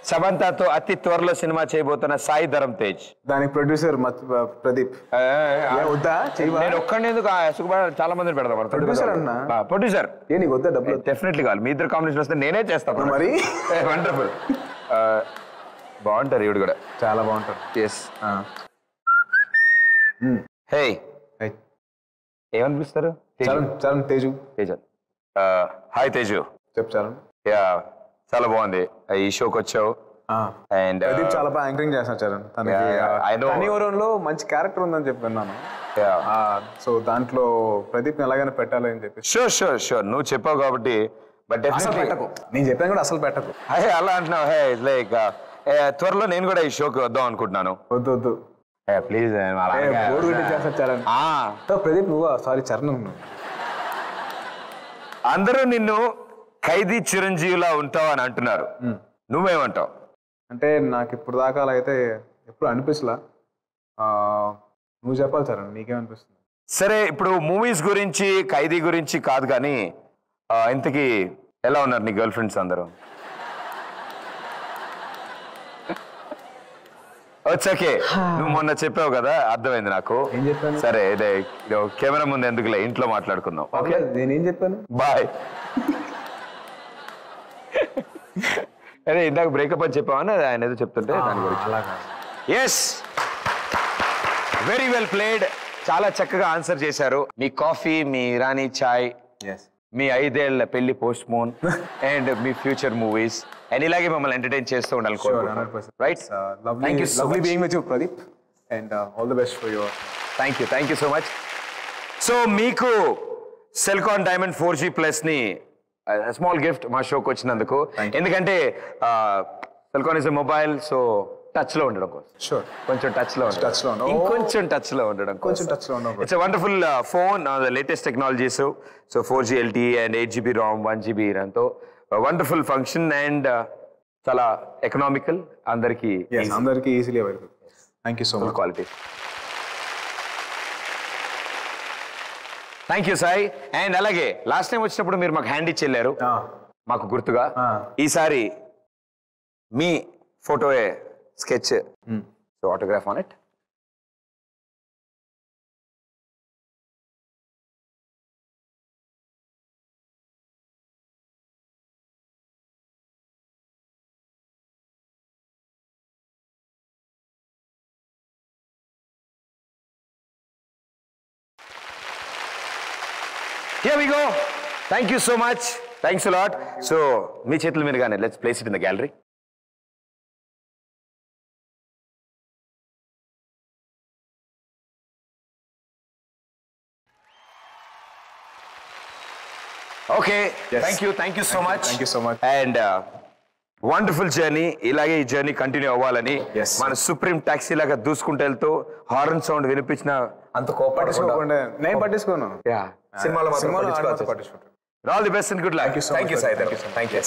సమంతతో అతి త్వరలో సినిమా చేయబోతున్న సాయిధరం తేజ్. దానికి ప్రొడ్యూసర్ ప్రదీప్. నేను ఒక్కడిని ఎందుకు, చాలా మందిని పెడదాం. ప్రొడ్యూసర్ అన్నా? ప్రొడ్యూసర్ ఏ నీకు వద్దా డబ్బులు? డెఫినెట్లీ కావాలి. మీ ఇద్దరు కాంబినేషన్ వస్తే నేనే చేస్తాను. మరి వండర్ఫుల్, బాగుంటారు ఈవిడ కూడా, చాలా బాగుంటారు. ఎస్. హే, ఏమనిపిస్తారు? చరణ్ తేజు. తేజన్, హాయ్ తేజు. చెప్పు చరణ్. యా చాలా బాగుంది ఈ షోకి వచ్చావు. అండ్ ప్రదీప్ చాలా బాగా యాంకరింగ్ చేస్తాను చరణ్. తనలో మంచి క్యారెక్టర్ ఉందని చెప్పి విన్నాను. సో దాంట్లో ప్రదీప్ ఎలాగైనా పెట్టాలి అని చెప్పి. షూర్ షూర్ షూర్, నువ్వు చెప్పావు కాబట్టి. బట్ పెట్టకు, నేను చెప్పాను కూడా అసలు పెట్టకు. హే అలా అంటున్నావు. హే లైక్ త్వరలో నేను కూడా ఈ షోకి వద్దాం అనుకుంటున్నాను. వద్దు ప్లీజ్. ప్రదీప్ నువ్వు సారీ చరణ్. అందరూ నిన్ను ఖైదీ చిరంజీవిలా ఉంటావు అని అంటున్నారు, నువ్వేమంటావు? అంటే నాకు ఇప్పుడు దాకా అలా అయితే ఎప్పుడు అనిపించలా. నువ్వు చెప్పాలి చరణ్, నీకేమనిపిస్తుంది? సరే, ఇప్పుడు మూవీస్ గురించి ఖైదీ గురించి కాదు కానీ ఇంతకీ ఎలా ఉన్నారు నీ గర్ల్ ఫ్రెండ్స్ అందరూ? ఓకే, నువ్వు మొన్న చెప్పావు కదా, అర్థమైంది నాకు. ఏం చెప్పాను? సరే, ఇదే కెమెరా ముందు ఎందుకులే, ఇంట్లో మాట్లాడుకుందాం. ఓకే, నేనేం చెప్పాను? బాయ్. అదే ఇందాక బ్రేకప్ అని చెప్పావని ఆయన ఏదో చెప్తుంటే దాని గురించి. Yes, very well played. చాలా చక్కగా ఆన్సర్ చేశారు. మీ కాఫీ, మీ ఇరానీ చాయ్, మీ 5 ఏళ్ల పెళ్లి post phone and me future movies and ఇలాగే మమ్మల్ని ఎంటర్టైన్ చేస్తూ ఉండాలి. Right, lovely being with you Pradeep and all the best for your. Thank you so much. So మీకు సెల్కాన్ డైమండ్ 4G Plus ని స్మాల్ గిఫ్ట్ మా షోకి వచ్చినందుకు. ఎందుకంటే Celkon is mobile, so touch లో ఉండడం కోసం, కొంచెం టచ్ లో ఇంకొంచెం టచ్ లో ఉండడం కోసం. It's a wonderful phone, latest technologies. So 4G LTE and 8GB ROM, 1GB RAM తో వండర్ఫుల్ ఫంక్షన్ అండ్ చాలా ఎకనామికల్, అందరికి easily available. Thank you so much. Quality. Thank you Sai. And అలాగే లాస్ట్ టైం వచ్చినప్పుడు మీరు మాకు హ్యాండ్ ఇచ్చి వెళ్ళారు, మాకు గుర్తుగా. ఈసారి మీ ఫోటోయే sketch, autograph on it. Here we go. Thank you so much. Thanks a lot. So, మీ చేతుల మీదుగానే let's place it in the gallery. Okay. Yes. Thank you so much. Thank you so much. And wonderful journey. ఇలాగే ఈ journey continue అవ్వాలని Yes. మన supreme taxi లాగా దూసుకుంటూ వెళ్తూ horn sound వినిపించిన అంత కోపడుకోకుండా నేను పట్టించుకోను. సినిమాలో సినిమాలో పట్టించుకుంటాను. All the best and good luck. Thank you so much. Sai. Thank you so much. Thank you.